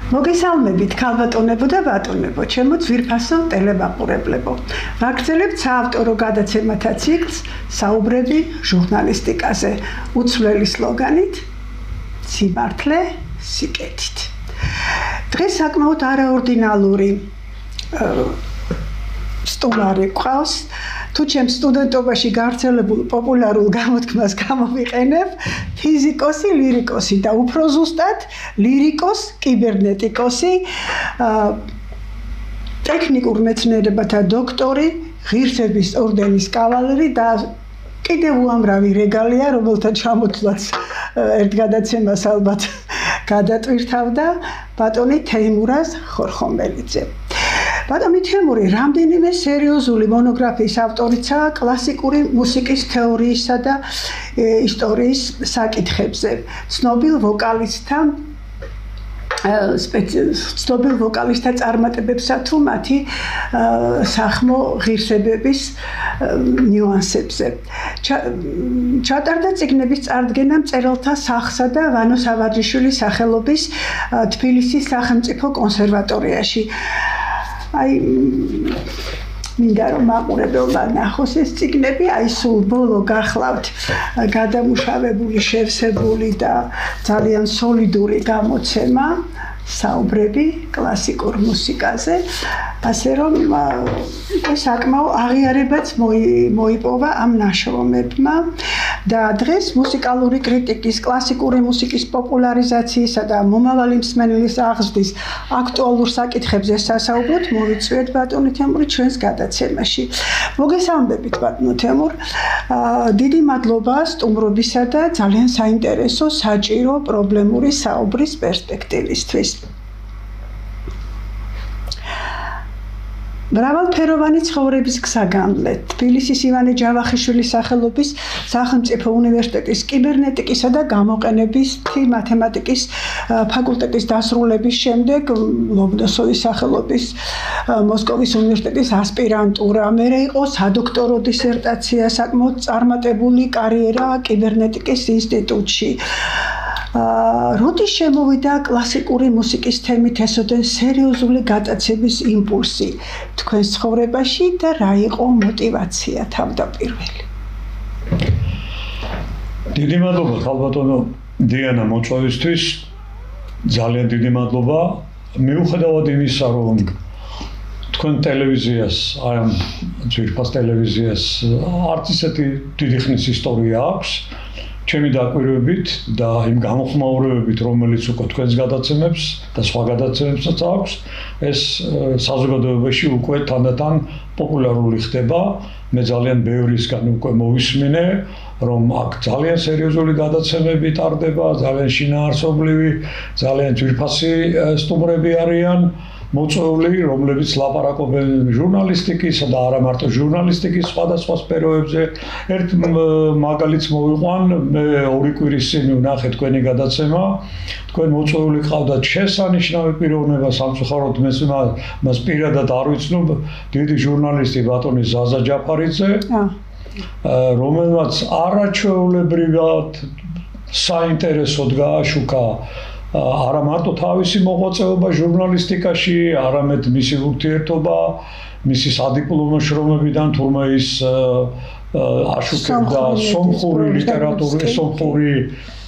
მოგესალმებით ქალბატონებო და ბატონებო, ჩემო ძვირფასო ტელემაყურებლებო. ვაგრძელებთ საავტორო გადაცემათა ციკლს საუბრები ჟურნალისტიკაზე, უცვლელი სლოგანით სიმართლე სიკეთით. დღეს საკმაოდ არაორდინალური სტუმარი გვყავს. თუ ჩემს სტუდენტობაში გავრცელებულ პოპულარულ გამოთქმას გამოვიყენებ, ფიზიკოსი, ლირიკოსი და უფრო ზუსტად ლირიკოს კიბერნეტიკოსი, ტექნიკურ მეცნიერებათა დოქტორი, ღირსების ორდენის კავალერი და კიდევ უამრავი რეგალია, რომელთა ჩამოთვლაც ერთ გადაცემას ალბათ გადატვირთავდა ბატონი თეიმურაზ ხორხომელიძე. ბატონი თემური რამდენიმე სერიოზული მონოგრაფიის ავტორიცაა კლასიკური მუსიკის თეორიისა და ისტორიის საკითხებზე. ცნობილ ვოკალისტთა წარმატებებსა თუ მათი სახმო ღირსებების ნიუანსებზე. ჩატარდა წიგნების წარდგენა მწერალთა სახსა და ვანო სავარჯიშვილის სახელობის თბილისის სახელმწიფო კონსერვატორიაში. მინდა რომ მაყურებელმა ნახოს ეს წიგნები, სულ ბოლო გახლავთ გადამუშავებული, შევსებული და ძალიან სოლიდური გამოცემა საუბრები კლასიკურ მუსიკაზე, ასე რომ საკმაო აღიარებაც მოიპოვა ამ ნაშრომებმა და დღეს მუსიკალური კრიტიკის, კლასიკური მუსიკის პოპულარიზაციისა და მომავალი მსმენელის აღზრდის აქტუალურ საკითხებზე სასაუბროთ მოვიწვიეთ ბატონი თემური ჩვენს გადაცემაში. მოგესალმებით ბატონო თემურ, დიდი მადლობა სტუმრობისა და ძალიან საინტერესო, საჭირო, პრობლემური საუბრის პერსპექტივისთვის. მრავალფეროვანი ცხოვრების გზა გამლეთ. თბილისის ივანე ჯავახიშვილის სახელობის სახელმწიფო უნივერსიტეტის კიბერნეტიკისა და გამოყენებითი მათემატიკის ფაკულტეტის დასრულების შემდეგ ლომონოსოვის სახელობის მოსკოვის უნივერსიტეტის ასპირანტურა, მერე იყო სადოქტორო დისერტაცია, საკმაოდ წარმატებული კარიერა კიბერნეტიკის ინსტიტუტში. როდის შემოვიდა კლასიკური მუსიკის თემით ესოდენ სერიოზული გატაცების იმპულსი თქვენს ცხოვრებაში და რა იყო мотиваცია თავდაპირველი? დიდი მადლობა ხალბატონო დიანა მოწვევისთვის. ძალიან დიდი მადლობა. მიუხედავად იმისა, რომ თქვენ ტელევიზიას, ამ ძვირფას ტელევიზიას არც ისეთი დიდი ხნის ისტორია აქვს. ჩემი დაკვირვებით და იმ გამოხმაურებებით, რომელიც უკვე თქვენს გადაცემებს და სხვა გადაცემებსაც აქვს, ეს საზოგადოებაში უკვე თანდათან პოპულარული ხდება. მე ძალიან ბევრისგან უკვე მოვისმინე, რომ აქ ძალიან სერიოზული გადაცემები ტარდება, ძალიან შინაარსობრივი, ძალიან ძვირფასი სტუმრები არიან. მოწვეული, რომლებიც ლაპარაკობენ ჟურნალისტიკისა და არა მარტო ჟურნალისტიკის სხვადასხვა სფეროებზე. ერთ მაგალითს მოვიყვან, მე 2 კვირის წინ ვნახე თქვენი გადაცემა. თქვენ მოწვეული ყავდათ შესანიშნავი პიროვნება, სამწუხაროდ მას პირადად არ ვიცნობ, დიდი ჟურნალისტი ბატონი ზაზა ჯაფარიძე, რომელმაც არაჩვეულებრივად საინტერესოდ გააშუქა არა მარტო თავისი მოღვაწეობა ჟურნალისტიკაში, არამედ მისი ურთიერთობა, მისი სადიპლომო შრომებიდან თურმე ის აშუქებდა სომხური ლიტერატურის, სომხური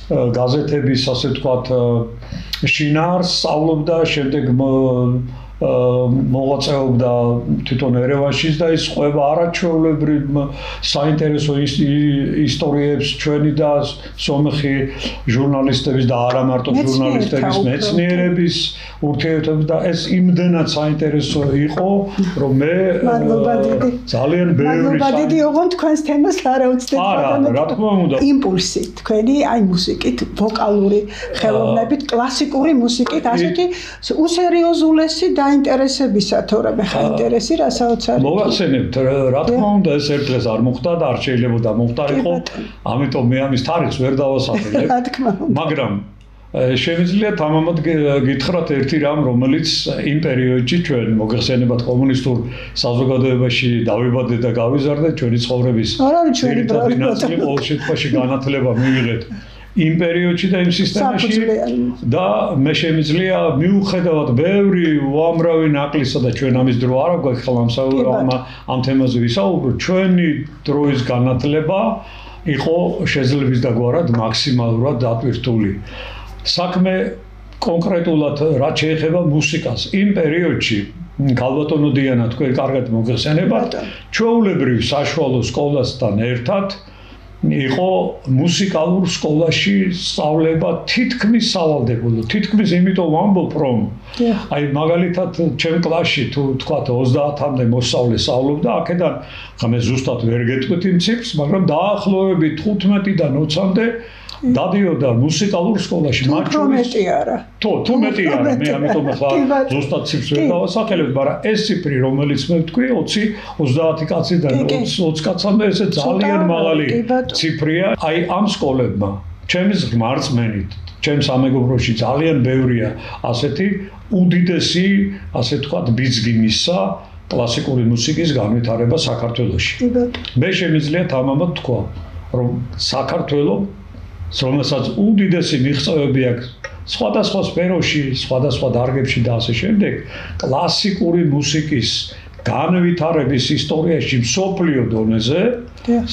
გაზეთების, ასე ვთქვათ, შინაარსს, სწავლობდა, შემდეგ მოღვაწეობდა თვითონ ერევანშიც და ის ყვება არაჩვეულებრივ საინტერესო ისტორიებს ჩვენი და სომხი ჟურნალისტების და არა მარტო ჟურნალისტების მეცნიერების ურთიერთობები და ეს იმდენად საინტერესო იყო, რომ მე ძალიან ბევრი მადლობა დიდი ოღონდ თქვენს თემას არ აუცდეთ რა თქმა უნდა იმპულსი თქვენი მუსიკით, ვოკალური ხელოვნებით, კლასიკური მუსიკით, ასეთი უსერიოზულესი და ინტერესებისა, თორემ ხა ინტერესი რასაც არის. მოგახსენებთ, რა თქმა უნდა, ეს ერთ დღეს არ მოხდა და არ შეიძლება მოხდარიყო, ამიტომ მე ამის თარიღს ვერ დავასახელებ. რა თქმა უნდა. მაგრამ Შემიძლია თამამად გითხრათ ერთი რამ, რომელიც იმ პერიოდში ჩვენ მოგეხსენებათ კომუნისტურ საზოგადოებაში დავიბადეთ და გავიზარდეთ ჩვენი ცხოვრების ძირითადი ნაწილი ყოველ შემთხვევაში განათლება მივიღეთ იმ პერიოდში და იმ სისტემაში და მე შემიძლია მიუხედავად ბევრი უამრავი ნაკლისა და ჩვენ ამის დრო არ აქვს ხელმსაუბრა ამ თემაზე ვისაუბროთ ჩვენი დროის განათლება იყო შეძლების დაგვარად მაქსიმალურად დატვირთული საქმე კონკრეტულად რაც შეეხება მუსიკას იმ პერიოდში ქალბატონო დიანა თქვენ კარგად მოგეხსენებათ ჩვეულებრივ საშუალო სკოლასთან ერთად იყო მუსიკალურ სკოლაში სწავლება თითქმის სავალდებულო თითქმის იმიტომ ვამბობ რომ აი მაგალითად ჩემ კლასში თუ თქვათ 30-მდე მოსწავლე სწავლობდა აქედან ხომ ზუსტად ვერ გეტყვით იმ ციფრს მაგრამ დაახლოებით 15-დან 20-მდე დადიოდა მუსიკალურ სკოლაში მათ მეტი არა თუ მეტი არა მე ამიტომ ახლა ზუსტად ციფრს ვერ დავასახელებ მაგრამ ეს ციფრი რომელიც მე ვთქვი 20-30 კაციდან 20 კაცამდე ესე ძალიან მაღალი ციფრია აი ამ სკოლებმა ჩემს მარწმენით ჩემს ამეგობროში ძალიან ბევრია ასეთი უდიდესი ასე ვთქვათ ბიძგი მისცა კლასიკური მუსიკის განვითარება საქართველოში მე შემიძლია თამამად თქვა რომ საქართველოს რომელსაც უდიდესი მიღწევები აქვს სხვადასხვა სფეროში, სხვადასხვა დარგებში და ასე შემდეგ, კლასიკური მუსიკის განვითარების ისტორიაში მსოფლიო დონეზე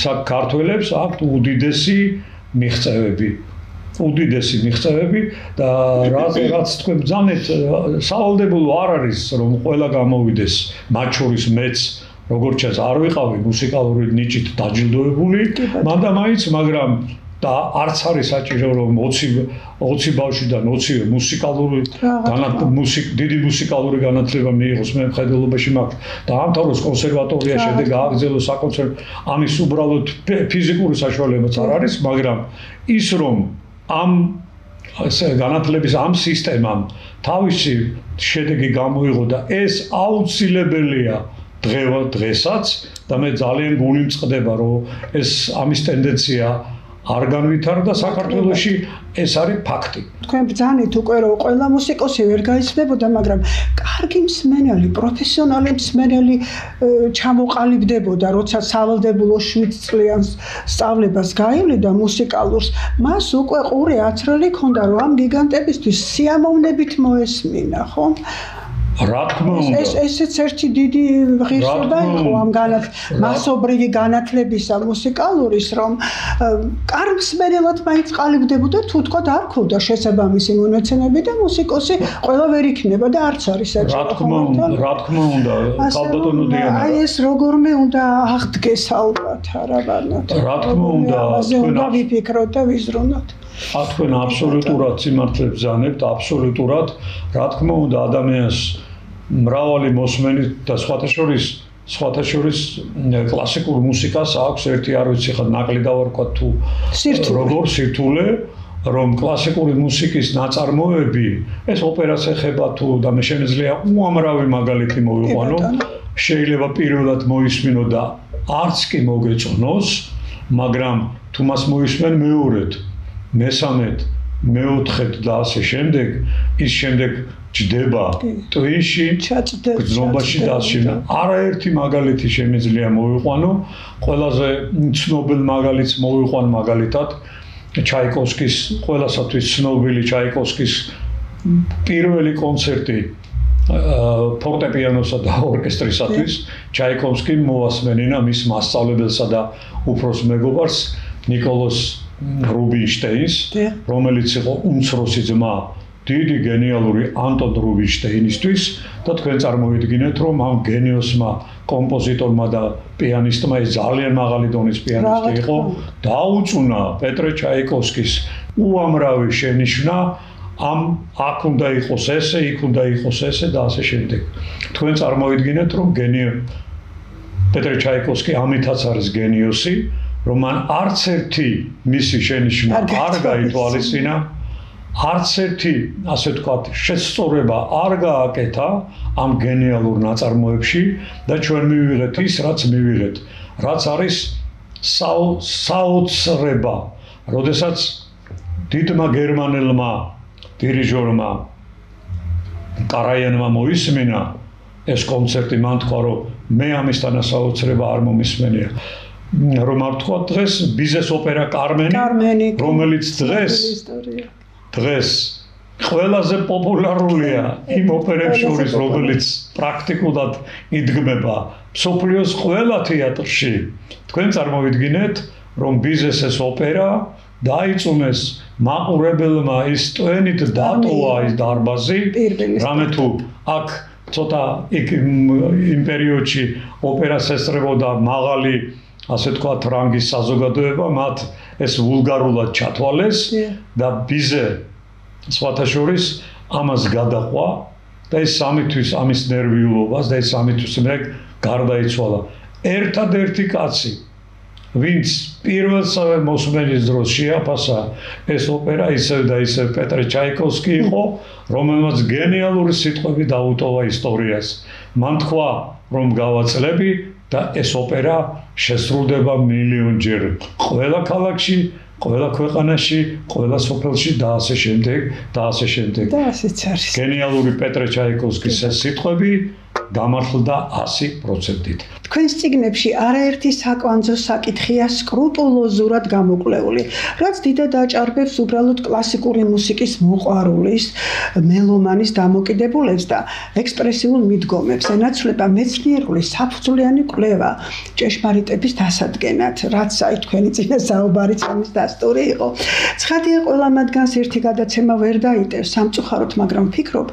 საქართველოს აქვს უდიდესი მიღწევები. უდიდესი მიღწევები და რაც თქვენ ბრძანეთ, სავალდებულო არ არის რომ ყველა გამოვიდეს, მათ შორის მეც როგორც ჩანს არ ვიყავი მუსიკალური ნიჭით დაჯილდოებული, მანდა მაინც, მაგრამ და არც არის საჭირო რომ 20 ბავშვიდან 20 მუსიკალური დიდი მუსიკალური განათლება მიიღოს მე მხედველობაში მაქვს დაამთავროს კონსერვატორია შემდეგ გააგრძელოს საკონცერტო ამის უბრალოდ ფიზიკური საშუალებაც არ არის მაგრამ ის რომ ამ განათლების ამ სისტემამ თავისი შედეგი გამოიღო და ეს აუცილებელია დღესაც და მე ძალიან გული მწყდება რომ ეს ამის ტენდენცია არ განვითარდა საქართველოში ეს არის ფაქტი. თქვენ ბრძანით უკვე რომ ყველა მუსიკოსი ვერ გაიცნებოდა, მაგრამ კარგი მსმენელი, პროფესიონალი მსმენელი ჩამოყალიბდებოდა, როცა სავალდებულო 7 წლიან სწავლებას გაივლიდა მუსიკალურს, მას უკვე ყური აცრელი ჰქონდა, რომ ამ გიგანტებისთვის სიამოვნებით მოესმინა, ხო? რა თქმა უნდა ესეც ერთი დიდი ღირსება იყო ამ მასობრივი განათლებისა მუსიკალურის რომ კარგ მსმენელად მაინც ყალიბდებოდა თუ თქვა არ ქონდა შესაბამისი მონაცემები და მუსიკოსი ყველა ვერ იქნება და არც არის საჭირო რა თქმა უნდა ქალბატონო დიანა აი ეს როგორმე უნდა აღდგეს ალბათ არა ბანათ რა თქმა უნდა თქვენ ვიფიქროთ და ვიზრუნოთ თქვენ აბსოლუტურად სიმართლე ბრძანებთ აბსოლუტურად რა თქმა უნდა ადამიანს მრავალი მოსმენი და სხვათა შორის კლასიკურ მუსიკას აქვს ერთი არ ვიცი ხა ნაკლი დავარქვა თუ როგორ სირთულე რომ კლასიკური მუსიკის ნაწარმოები ეს ოპერას ეხება თუ და მე შემიძლია უამრავი მაგალითი მოვიყვანო შეიძლება პირველად მოისმინო და არც კი მოგეწონოს მაგრამ თუ მას მოისმენ მეორედ მესამედ მეოთხედ და ასე შემდეგ ის შემდეგ ჯდება ტვინში გრძნობაში და ასე არაერთი მაგალითი შემიძლია მოვიყვანო ყველაზე ცნობილ მაგალითს მოვიყვან მაგალითად ჩაიკოვსკის ყველასათვის ცნობილი ჩაიკოვსკის პირველი კონცერტი ფორტეპიანოსა და ორკესტრისათვის ჩაიკოვსკიმ მოასმენინა მის მასწავლებელსა და უფროს მეგობარს ნიკოლოზ რუბინშტეინს რომელიც იყო უმცროსი ძმა დიდი გენიალური ანტონ რუბინშტეინისთვის და თქვენ წარმოვიდგინეთ რომ ამ გენიოსმა კომპოზიტორმა და პიანისტმა ეს ძალიან მაღალი დონის პიანისტი იყო დაუწუნა პეტრე ჩაიკოვსკის უამრავი შენიშვნა ამ აქ უნდა იყოს ესე, იქ უნდა იყოს ესე და ასე შემდეგ. თქვენ წარმოვიდგინეთ რომ პეტრე ჩაიკოვსკი ამითაც არის გენიოსი რომ მან არც ერთი მისი შენიშვნა არ გაითვალისწინა არც ერთი ასე ვთქვათ შესწორება არ გააკეთა ამ გენიალურ ნაწარმოებში და ჩვენ მივიღეთ ის რაც მივიღეთ რაც არის საოცრება როდესაც დიდმა გერმანელმა დირიჟორმა კარაიანმა მოისმინა ეს კონცერტი მან თქვა რომ მე ამის თანასაოცრება არ მომისმენია რომ არ თქვა დღეს ბიზეს ოპერა კარმენი, რომელიც დღეს ყველაზე პოპულარულია იმ ოპერებს შორის, რომელიც პრაქტიკულად იდგმება მსოფლიოს ყველა თეატრში. თქვენ წარმოვიდგინეთ, რომ ბიზესის ოპერა დაიწუნეს მაყურებელმა ის ტვენით დატოვა ის დარბაზი, რამე თუ აქ ცოტა იმ პერიოდში ოპერას ესწრებოდა მაღალი, ასე თქვათ, რანგის საზოგადოება, მათ ეს ვულგარულად ჩათვალეს და ბიზე სხვათა შორის ამას გადაყვა და ეს სამისთვის ამის ნერვიულობას და ეს სამისთვის მე გარდაიცვალა. ერთადერთი კაცი, ვინც პირველსავე მოსმენის დროს შეაფასა ეს ოპერა ისევ და ისევ პეტრე ჩაიკოვსკი იყო, რომელმაც გენიალური სიტყვები დაუტოვა ისტორიას. მან თქვა, რომ გავაწლები და ეს ოპერა შესრულდება მილიონჯერ ყველა ქალაქში, ყველა ქვეყანაში, ყველა სოფელში და ასე შემდეგ და ასე შემდეგ. და ასეც არის. გენიალური პეტრე ჩაიკოვსკის ეს სიტყვები გამართლდა 100%-ით. თქვენს წიგნებში არაერთი საკვანძო საკითხია სკრუპულოზურად გამოკვლეული, რაც დიდად აჭარბებს უბრალოდ კლასიკური მუსიკის მოყვარულის, მელომანის დამოკიდებულებს და ექსპრესიულ მიდგომებს. ენაცვლება მეცნიერული საფუძვლიანი კვლევა ჭეშმარიტების დასადგენად, რაც აი თქვენი წინა საუბარიც ამის დასტური იყო. ცხადია, ყველა მათგანს ერთი გადაცემა ვერ დაიტევს სამწუხაროდ, მაგრამ ვფიქრობ,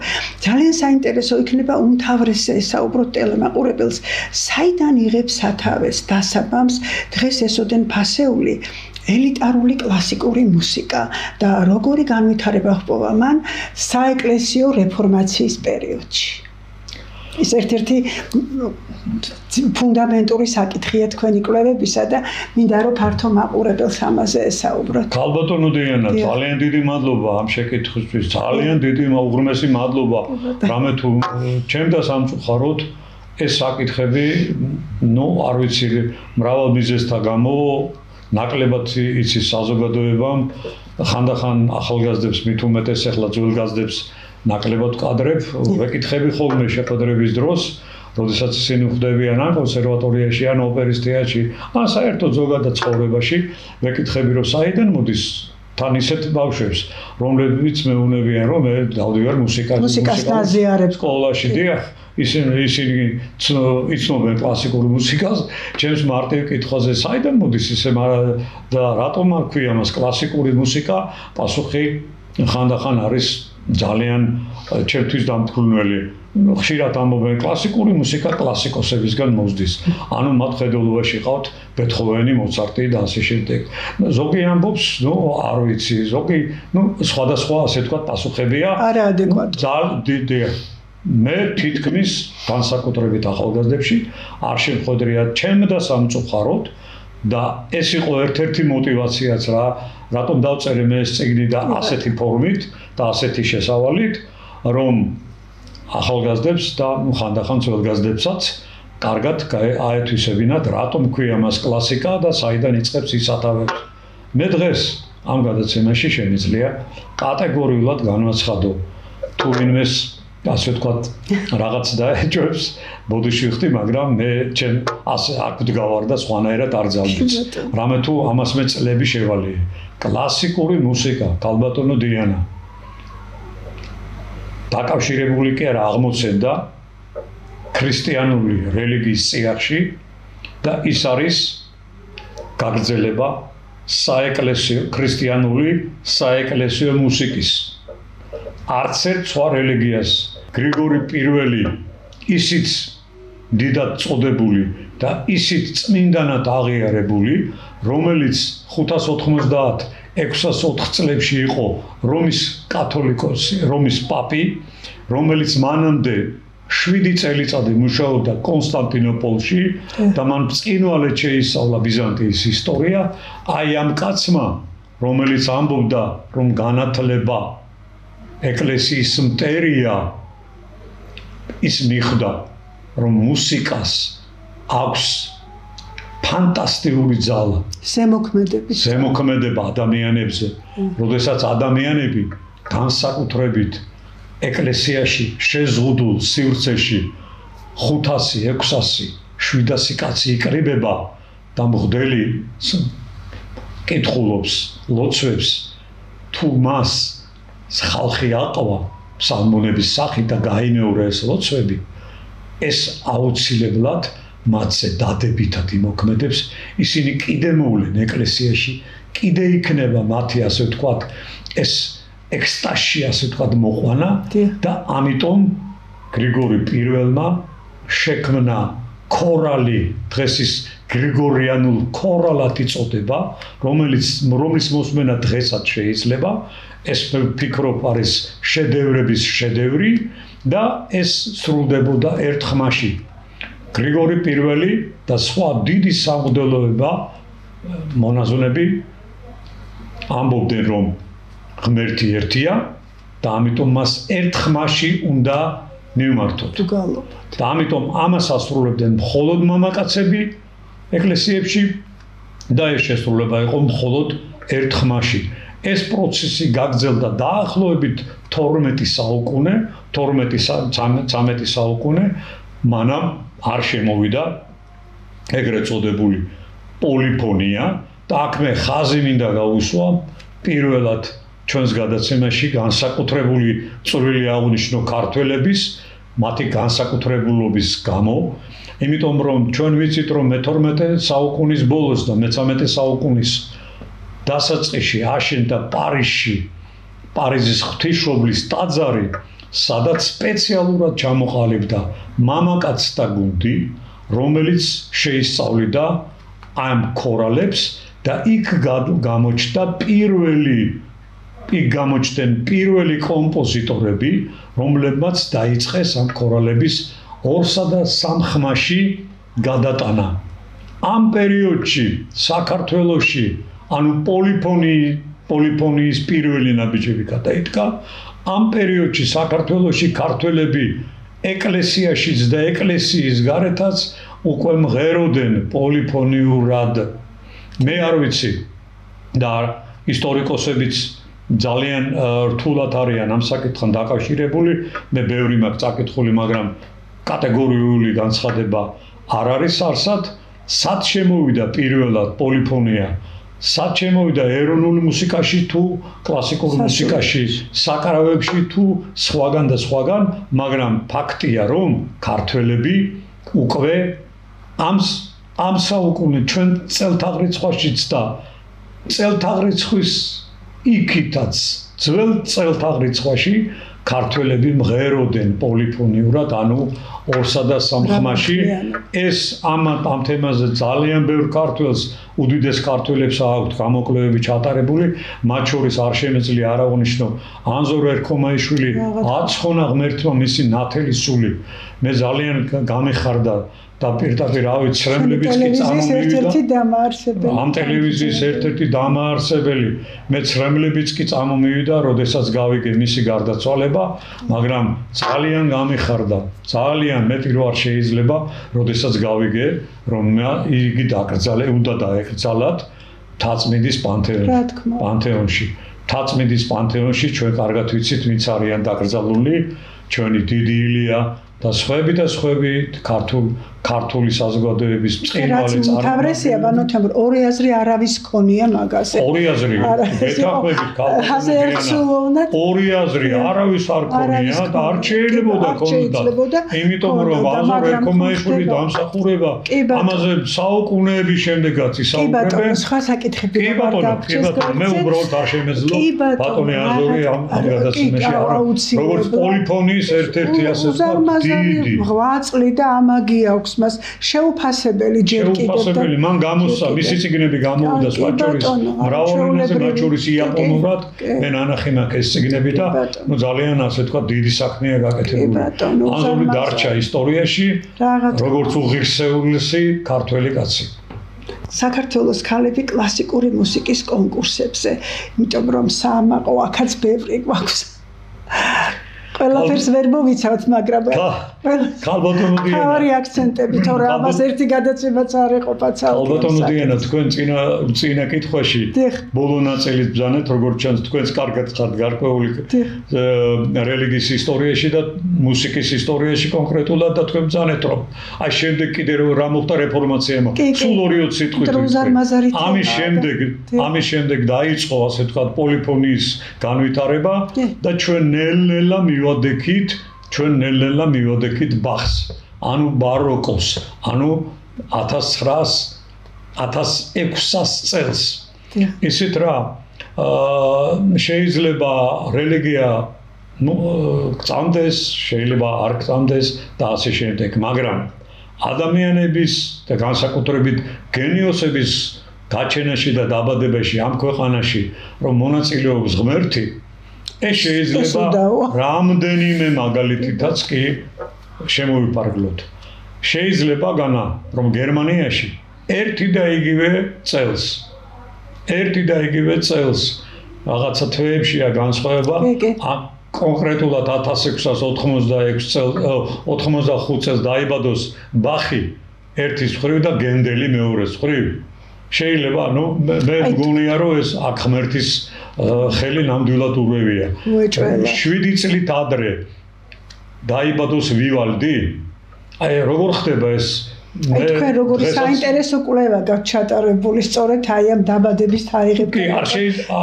ძალიან საინტერესო იქნება უმთავრესად ესაუბროთ ტელემაყურებელს, საიდან იღებს სათავეს დასაბამს დღეს ესოდენ ფასეული ელიტარული კლასიკური მუსიკა და როგორი განვითარება ჰპოვა მან საეკლესიო რეფორმაციის პერიოდში. ეს ერთ-ერთი ფუნდამენტური საკითხია თქვენი კვლევებისა და მინდა რომ ფართო მაყურებელს ამაზე ესაუბროთ. ქალბატონო დიანა, ძალიან დიდი მადლობა ამ შეკითხვისთვის, ძალიან დიდი უღრმესი მადლობა. რამე თუ ჩემდა სამწუხაროდ ეს საკითხები, არ ვიცი, მრავალ მიზეზთა გამო ნაკლებად იცის საზოგადოებამ, ხანდახან ახალგაზრდებს, მით უმეტეს ახლა ძველგაზრდებს ნაკლებად ვკადრებ, ვეკითხები ხოლმე შეხვედრების დროს, როდესაც ისინი ხვდებიან ან კონსერვატორიაში, ან ოპერის თეატრში, ან საერთოდ ზოგადად ცხოვრებაში, ვეკითხები, რომ საიდან მოდის თან ისეთ ბავშვებს, რომლებიც მეუბნებიან, რომ მე დავდივარ მუსიკას დაზიარებს სკოლაში, დიახ, ისინი იცნობენ კლასიკურ მუსიკას, ჩემს მარტივ კითხვაზე, საიდან მოდის ისე, და რატომ არ ქვია მას კლასიკური მუსიკა, პასუხი ხანდახან არის ძალიან ჩემთვის დამთვრინველი. ხშირად ამბობენ კლასიკური მუსიკა კლასიკოსებისგან მოსდის. ანუ მათ ხედულობაში ყავთ ბეთჰოვენი, მოცარტი და ასე შემდეგ. ზოგი ამბობს, არ ვიცი, ზოგი, სხვადასხვა ასე თქვა პასუხებია. არაადეკვატური. მე თითქმის განსაკუთრებით ახალგაზრდებში არ შემხვედრია ჩემდა სამწუხაროდ და ეს იყო ერთ-ერთი მოტივაციაც რატომ დავწერე მე ეს წიგნი და ასეთი ფორმით და ასეთი შესავალით, რომ ახალგაზრდებს და ხანდახან ძველგაზრდებსაც კარგად აეთვისებინათ, რატომ ქვია მას კლასიკა და საიდან იწყებს ის სათავეებს. მე დღეს ამ გადაცემაში შემიძლია კატეგორიულად განვაცხადო, თუ ვინმეს ასე ვთქვათ, რაღაც დაეჭვებს, ბოდიში ვხდი, მაგრამ მე ჩემ ასე აქ ვდგავარ და სხვანაირად არ ძალდიც. რამე თუ ამას მე წლები შევალიე. კლასიკური მუსიკა, ქალბატონო დიანა. დაკავშირებული კი არა აღმოცენდა ქრისტიანული რელიგიის წიაღში და ის არის გაგრძელება საეკლესიო ქრისტიანული საეკლესიო მუსიკის. არც ერთ სხვა რელიგიას გრიგორი პირველი ისიც დიდად წოდებული და ისიც წმინდანად აღიარებული, რომელიც 590-604 წლებში იყო რომის კათოლიკოსი, რომის პაპი, რომელიც მანამდე 7 წელიწადი მუშაობდა კონსტანტინოპოლში და მან ბრწყინვალედ შეისწავლა ბიზანტიის ისტორია, აი ამ კაცმა, რომელიც ამბობდა, რომ განათლება ეკლესიის მტერია, ის მიხვდა, რომ მუსიკას აქვს ფანტასტიკური ძალა, ზემოქმედება ადამიანებზე, როდესაც ადამიანები განსაკუთრებით ეკლესიაში შეზღუდულ სივრცეში 500, 600, 700 კაცი იკრიბება და მღვდელი კითხულობს, ლოცვებს თუ მას ხალხი აყვა ფსალმუნების სახით და გაიმეორა ეს ლოცვები, ეს აუცილებლად მათზე დადებითად იმოქმედებს, ისინი კიდე მოვლენ ეკლესიაში, კიდე იქნება მათი ასე ვთქვათ ეს ექსტაზში ასე ვთქვათ მოყვანა და ამიტომ გრიგორი პირველმა შექმნა ქორალი, დღეს ის გრიგორიანულ ქორალად იწოდება, რომლის მოსმენა დღესაც შეიძლება, ეს ვფიქრობ არის შედევრების შედევრი და ეს სრულდებოდა ერთ ხმაში. გრიგორი პირველი და სხვა დიდი სამღვდელოება მონაზონები ამბობდნენ, რომ ღმერთი ერთია და ამიტომ მას ერთ ხმაში უნდა მივმართოთ. და ამიტომ ამას ასრულებდნენ მხოლოდ მამაკაცები ეკლესიებში და ეს შესრულება იყო მხოლოდ ერთ ხმაში. ეს პროცესი გაგრძელდა დაახლოებით 12 საუკუნე, 12-13 საუკუნე, მანამ არ შემოვიდა ეგრეთ წოდებული პოლიფონია და აქ მე ხაზი მინდა გავუსვა პირველად ჩვენს გადაცემაში განსაკუთრებული წვლილი აღნიშნო ქართველების მათი განსაკუთრებულობის გამო, იმიტომ რომ ჩვენ ვიცით რომ მე-12 საუკუნის ბოლოს და მე-13 საუკუნის დასაწყისში აშენდა პარიზში პარიზის ღვთისმშობლის ტაძარი, სადაც სპეციალურად ჩამოყალიბდა მამაკაცთა გუნდი, რომელიც შეისწავლიდა ამ ქორალებს და იქ გამოჩნდნენ პირველი კომპოზიტორები, რომლებმაც დაიწყეს ამ ქორალების 2 და 3 ხმაში გადატანა. ამ პერიოდში საქართველოში ანუ პოლიფონიის პირველი ნაბიჯები გადაიდგა. ამ პერიოდში საქართველოში ქართველები ეკლესიაშიც და ეკლესიის გარეთაც უკვე მღეროდნენ პოლიფონიურად. მე არ ვიცი და ისტორიკოსებიც ძალიან რთულად არიან ამ საკითხთან დაკავშირებული, მე ბევრი მაქვს წაკითხული, მაგრამ კატეგორიული განცხადება არ არის არსად. სად შემოვიდა პირველად პოლიფონია? სად შემოვიდა ეროვნულ მუსიკაში თუ კლასიკურ მუსიკაში, საკრავებში თუ სხვაგან და სხვაგან, მაგრამ ფაქტია, რომ ქართველები უკვე ამ საუკუნე ჩვენ წელთაღრიცხვაშიც და წელთაღრიცხვის იქითაც ძველ წელთაღრიცხვაში ქართველები მღეროდნენ პოლიფონიურად, ანუ 2 და 3 ხმაში. ეს ამ თემაზე ძალიან ბევრ ქართველს, უდიდეს ქართველებს აქვთ გამოკვლევები ჩატარებული, მათ შორის არ შემეძლია არ აღნიშნო ანზორ ერქომაიშვილი, აცხონა ღმერთმა მისი ნათელი სული. მე ძალიან გამეხარდა და პირდაპირ ავით ცრემლებიც კი წარმომივიდა. ამ ტელევიზიის ერთ-ერთი დამაარსებელი, მე ცრემლებიც კი წარმომივიდა, როდესაც გავიგე მისი გარდაცვალება, მაგრამ ძალიან გამეხარდა. ძალიან მეტი რო არ შეიძლება, როდესაც გავიგე, რომ იგი უნდა დაეკრძალათ თაწმინდის პანთეონში. თაწმინდის პანთეონში ჩვენ კარგად ვიცით, ვინც არიან დაკრძალული, ჩვენი დიდი ილია და სხვები ქართული საზოგადოების წყინვალი თავრესია ბანოთემურ ორი აზრი არავის ქონია მაგაზე. ორი აზრი გეთანხმებით ქალბატონი. ორი აზრი არავის არ ქონია და არ შეიძლებოდა ქონოდა. იმიტომ რომ ანზორ ერქომაიშვილი დამსახურება ამაზე საუკუნეების შემდეგაც ისაუბრებენ. სხვა საკითხები კი ბატონო, მე უბრალოდ არ შემეძლო ბატონი ანზორი ამ გადაცემაში როგორც პოლიფონიის ერთ-ერთი ასე დიდი 8 წლი და ამაგი აქვს მას შეუფასებელი ჯერ კიდევ შეუფასებელი მან გამოსცა მისი წიგნები გამოვიდა სხვა შორის მრავალენაზე მათ შორის იაპონურად მე ნანახი მაქვს ეს წიგნები და ნუ ძალიან ასე თქვა დიდი საქმეა გაკეთებული ანზორი დარჩა ისტორიაში როგორც უღირსეულესი ქართველი კაცი საქართველოს ქალები კლასიკური მუსიკის კონკურსებზე იმიტომ რომ საამაყო აქაც ბევრი გვაქვს ყველაფერს ვერ მოვიცავთ, მაგრამ ქალბატონო დიანა. თავი აქცენტები, თორე ამას ერთი გადაცემაც არ ეყოფა ცალკე. ქალბატონო დიანა, თქვენ წინა კითხვაში ბოლო ნაწილით ბრძანეთ, როგორც ჩანს, თქვენს კარგად ხართ გარკვეული რელიგიის ისტორიაში და მუსიკის ისტორიაში კონკრეტულად და თქვენ ბრძანეთ, რომ აი შემდეგ კიდე რა მოხდა რეფორმაცია, სულ 2-20 სიტყვით. ამის შემდეგ დაიწყო, ასე ვთქვათ, პოლიფონიის განვითარება და ჩვენ ნელ-ნელა მივადექით ბახს, ანუ ბაროკოს, ანუ 1600 წელს. ისეთ რა, შეიძლება რელიგია გწამდეს, შეიძლება არ გწამდეს და ასე შემდეგ, მაგრამ ადამიანების და განსაკუთრებით გენიოსების გაჩენაში და დაბადებაში ამ ქვეყანაში რომ მონაწილეობს ღმერთი, ეს შეიძლება რამდენიმე მაგალითითაც კი შემოვიფარგლოთ. შეიძლება განა რომ გერმანიაში ერთი და იგივე წელს რაღაცა თვეებშია განსხვავება კონკრეტულად 1685 წელს დაიბადოს ბახი ერთის მხრივ და გენდელი მეორეს მხრივ. შეიძლება, მე მგონია რომ ეს აქ ღმერთის ხელი ნამდვილად ურევია. 7 წლით ადრე დაიბადოს ვივალდი. აი როგორ ხდება ეს? თქვენ როგორი საინტერესო კვლევა გაქვთ ჩატარებული სწორედ აი ამ დაბადების თარიღებთან.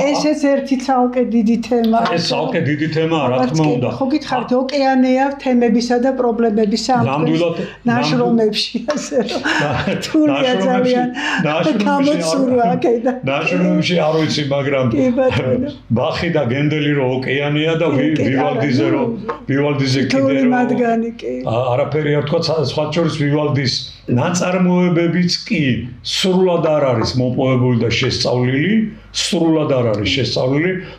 ესეც ერთი ცალკე დიდი თემაა. ეს ცალკე დიდი თემაა, რა თქმა უნდა. ხო გითხარით, ოკეანეა თემებისა და პრობლემებისა ამ ნაშრომებში, ასე რომ თულია ძალიან გამოცურვა აქედან. ნაშრომებში არ ვიცი, მაგრამ ბახი და გენდელი რო ოკეანეა და ვივალდიზე კიდე რო არაფერი არ თქვა, სხვა შორის ვივალდის ნაწარმოებებიც კი სრულად არ არის მოპოვებული და შესწავლილი,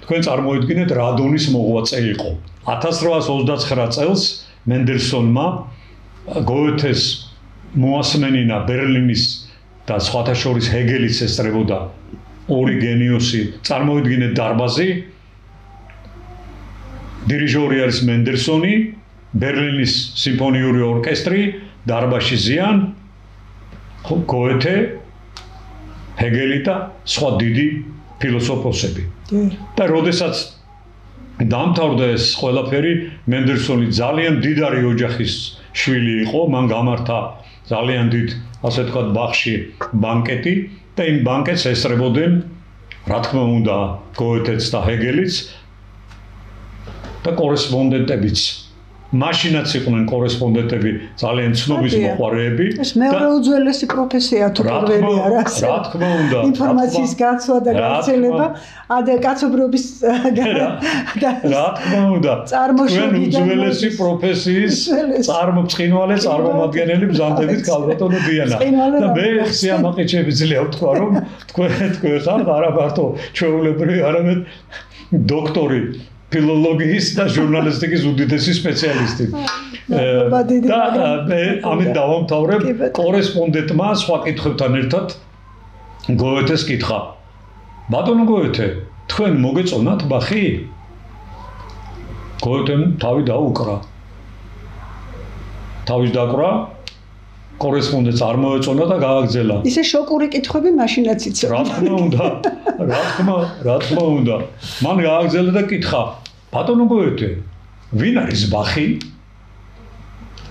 თქვენ წარმოიდგინეთ რა დონის მოღვაწე იყო. 1829 წელს მენდელსონმა გოეთეს მოასმენინა ბერლინის და სხვათა შორის ჰეგელიც ესწრებოდა ორი გენიოსი, წარმოიდგინეთ დარბაზი, დირიჟორი არის მენდელსონი, ბერლინის სიმფონიური ორკესტრი, დარბაზში ზიან გოეთე, ჰეგელი და სხვა დიდი ფილოსოფოსები. და როდესაც დამთავრდა ეს ყველაფერი, მენდელსონი ძალიან მდიდარი ოჯახის შვილი იყო, მან გამართა ძალიან დიდ, ასე ვთქვათ, ბახში ბანკეტი და იმ ბანკეტს ესწრებოდნენ, რა თქმა უნდა, გოეთეც და ჰეგელიც და კორესპონდენტებიც. მაშინაც იყვნენ კორესპონდენტები ძალიან ცნობის მოყვარეები. ეს მეორე უძველესი პროფესია თუ პირველი არა. რა თქმა უნდა. ინფორმაციის გაცვლა და გავრცელება, კაცობრიობის რა თქმა უნდა. თქვენ უძველესი პროფესიის წარმომწყინვალე წარმომადგენელი ბრძანდებით ქალბატონო დიანა. და მე სიამაყე შეგვიძლია ვთქვა, რომ თქვენ ხართ არა მარტო ჩვეულებრივი, არამედ დოქტორი ფილოლოგიის და ჟურნალისტიკის უდიდესი სპეციალისტი. და ამით დავამთავრებ, კორესპონდენტმა სხვა კითხვებთან ერთად გოეთეს კითხა. ბატონო გოეთე, თქვენ მოგეწონათ ბახი? გოეთემ თავი დაუკრა. თავის დაკვრა, კორესპონდენტს არ მოეწონა და გააგზელა. ისე შოკური კითხვები მაშინაც იცოდა. რა თქმა უნდა. მან გააგზელა და კითხა, ბატონო გოეთე, ვინ არის ბახი?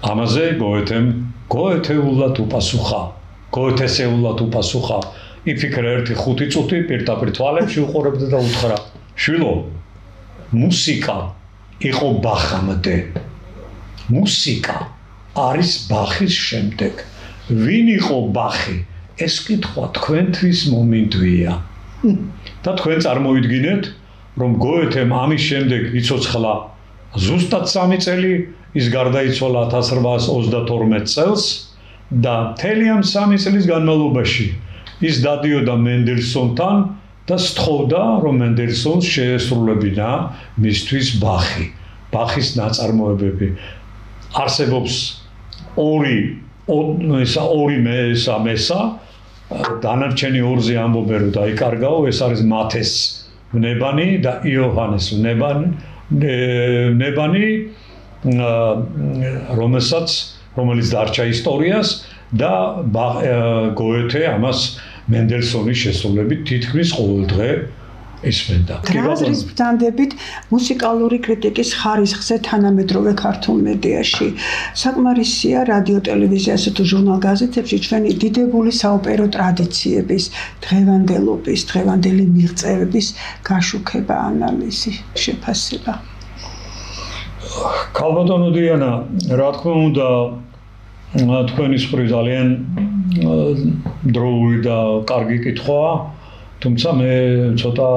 ამაზე გოეთეულად უპასუხა. იფიქრა ერთი 5 წუთი პირდაპირ თვალებში უყურებდა და უთხრა, შვილო, მუსიკა იყო ბახამდე. მუსიკა არის ბახის შემდეგ. ვინ იყო ბახი? ეს კითხვა თქვენთვის მომინდვია. და თქვენ წარმოიდგინეთ, რომ გოეთემ ამის შემდეგ იცოცხლა ზუსტად 3 წელი, ის გარდაიცვალა 1832 წელს და მთელი ამ 3 წლის განმავლობაში ის დადიოდა მენდელსონთან და სთხოვდა, რომ მენდელსონს შეესრულებინა მისთვის ბახი, ბახის ნაწარმოებები. არსებობს ორი მესა, დანარჩენი 2-ზე ამბობენ, რომ დაიკარგაო, ეს არის მათეს ვნებანი და იოჰანეს ნებანი რომელიც დარჩა ისტორიას და გოეთე ამას მენდელსონის შესრულებით თითქმის ყოველ დღე ისმენდა. დრაზრის ბრძანდებით მუსიკალური კრიტიკის ხარისხზე თანამედროვე ქართულ მედიაში საკმარისია რადიო ტელევიზიასა თუ ჟურნალ-გაზეთებში ჩვენი დიდებული საოპერო ტრადიციების, დღევანდელი მიღწევების გაშუქება, ანალიზი, შეფასება. ქალბატონო დიანა, რა თქმა უნდა, თქვენი მხრივ ძალიან დროული და კარგი კითხვაა. თუმცა მე ცოტა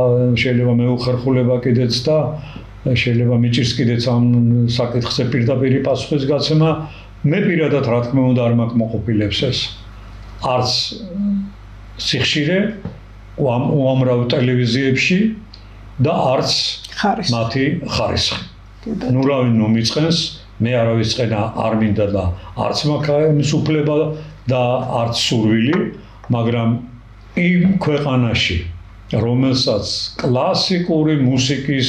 შეიძლება მეუხერხულება კიდეც და შეიძლება მიჭირს კიდეც ამ საკითხზე პირდაპირი პასუხის გაცემა. მე პირადად რა თქმა უნდა არ მაქვს მოყოლებს ეს. არც სიხშირე უამრავ ტელევიზიებში და არც მათი ხარისხი. ნუ რავი მომიწყენს, მე არავის წენა არ მინდა და არც მაქვს უფლება და არც სურვილი, მაგრამ იმ ქვეყანაში, რომელსაც კლასიკური მუსიკის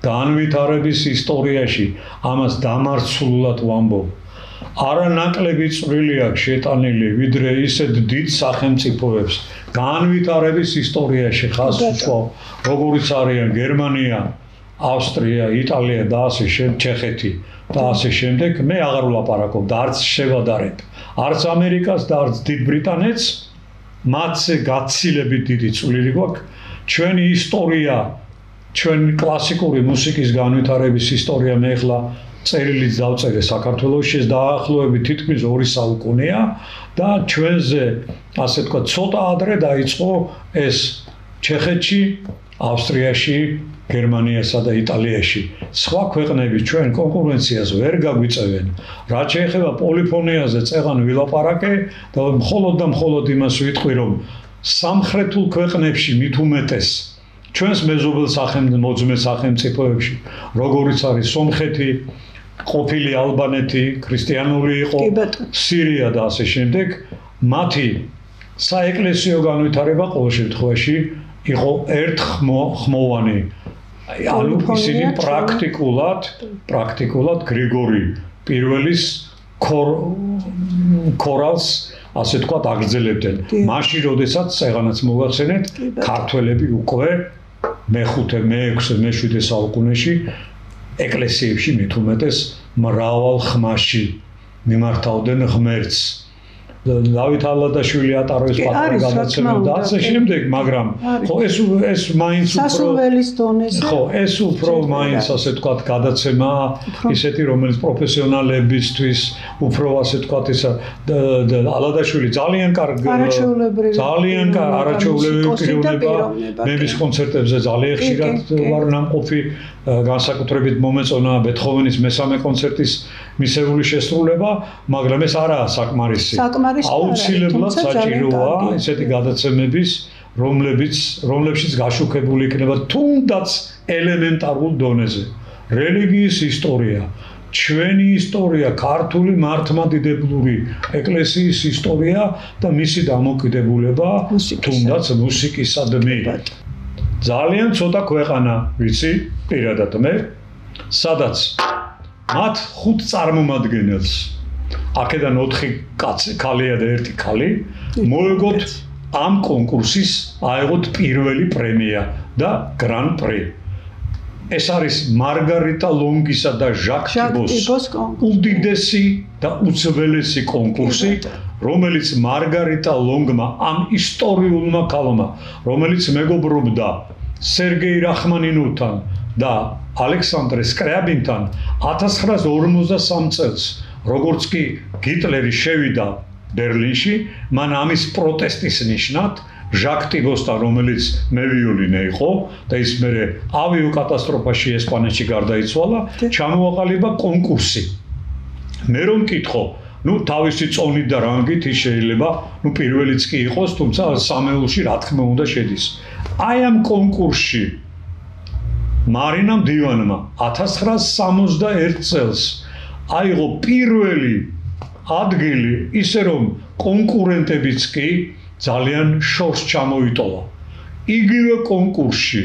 განვითარების ისტორიაში ამას დამარცულად ვამბობ, არანაკლები წვრილი აქვს შეტანილი, ვიდრე ისეთ დიდ სახელმწიფოებს განვითარების ისტორიაში ხას უშუალო, როგორიც არიან გერმანია, ავსტრია, იტალია და ასე შემდეგ, ჩეხეთი და ასე შემდეგ, მე აღარ ვლაპარაკობ და არც შევადარებ, არც ამერიკას და არც დიდ ბრიტანეთს. მათზე გაცილებით დიდი წვლილი გვაქვს. ჩვენი ისტორია, ჩვენი კლასიკური მუსიკის განვითარების ისტორია მე ახლა წერილიც დავწერე საქართველოში, ეს დაახლოებით თითქმის 2 საუკუნეა და ჩვენზე, ასე ვთქვათ, ცოტა ადრე დაიწყო ეს ჩეხეთში, ავსტრიაში, გერმანიასა და იტალიაში. სხვა ქვეყნები ჩვენ კონკურენციას ვერ გაგვიწევენ. რაც შეეხება პოლიფონიაზე წეღან ვილაპარაკე და მხოლოდ იმას ვიტყვი, რომ სამხრეთულ ქვეყნებში მით უმეტეს ჩვენს მეზობელ მოძმე სახელმწიფოებში, როგორიც არის სომხეთი, ყოფილი ალბანეთი, ქრისტიანული იყო, სირია და ასე შემდეგ, მათი საეკლესიო განვითარება ყოველ შემთხვევაში იყო ერთხმოვანი. ანუ ისინი პრაქტიკულად გრიგორი პირველის ქორალს ასე თქვათ აგრძელებდნენ. მაშინ როდესაც წეღანაც მოგახსენეთ, ქართველები უკვე მე-5, მე-6, მე-7 საუკუნეში ეკლესიებში მით უმეტეს მრავალ ხმაში მიმართავდნენ ღმერთს. დავით ალადაშვილი ატარებს პატარა გადაცემა და ასე შემდეგ, მაგრამ ხო ეს მაინც სასულველის დონეზე ხო ეს უფრო მაინც ასე ვთქვათ გადაცემა ისეთი რომელიც პროფესიონალებისთვის უფრო ასე ვთქვათ ისა ალადაშვილი ძალიან კარგი არაჩვეულებრივი პიროვნება მე მის კონცერტებზე ძალიან ხშირად ვარ ნამყოფი განსაკუთრებით მომეწონა ბეთჰოვენის მესამე კონცერტის მისეული შესრულება, მაგრამ ეს არაა საკმარისი. აუცილებლად საჭიროა ისეთი გადაცემების, რომლებშიც გაშუქებული იქნება თუნდაც ელემენტარულ დონეზე. რელიგიის ისტორია, ჩვენი ისტორია, ქართული მართლმადიდებლური ეკლესიის ისტორია და მისი დამოკიდებულება თუნდაც მუსიკისადმი. ძალიან ცოტა ქვეყანა ვიცი, პირადად მე, სადაც მათ 5 წარმომადგენელს აქედან 4 ქალია და 1 ქალი მოეგოთ ამ კონკურსის აეღოთ პირველი პრემია და გრან პრი. ეს არის მარგარიტა ლონგისა და ჟაკ ტიბოს უდიდესი და უძველესი კონკურსი, რომელიც მარგარიტა ლონგმა ამ ისტორიულმა ქალმა, რომელიც მეგობრობდა სერგეი რახმანინოვთან და ალექსანდრე სკრიაბინთან 1953 წელს, როგორც კი ჰიტლერი შევიდა ბერლინში, მან ამის პროტესტის ნიშნად ჟაკ ტიბოსთან, რომელიც მევიოლინე იყო და ის მერე ავიაკატასტროფაში ესპანეთში გარდაიცვალა, ჩამოაყალიბა კონკურსი. მე რომ მკითხო, თავისი წონით და რანგით ის შეიძლება, პირველიც კი იყოს, თუმცა სამეულში რა თქმა უნდა შედის. აი ამ კონკურსში მარინამ დივანმა 1961 წელს აიღო პირველი ადგილი, ისე რომ კონკურენტებიც კი ძალიან შორს ჩამოიტოვა. იგივე კონკურსში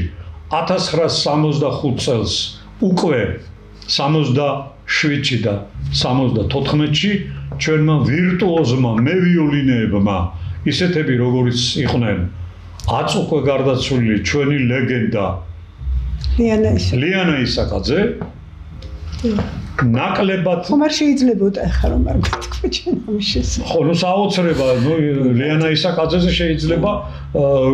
1965 წელს უკვე 67-ში და 74-ში ჩვენმა ვირტუოზმა მევიოლინეებმა ისეთები როგორიც იყვნენ აწ უკვე გარდაცვლილი ჩვენი ლეგენდა ლიანა ისაკაძე ნაკლებად ხომ არ შეიძლებოდა ახლა რომ არ გვეთქვი ჩვენ ამის შესახებ. ხო, საოცრება, ლიანა ისაკაძეზე შეიძლება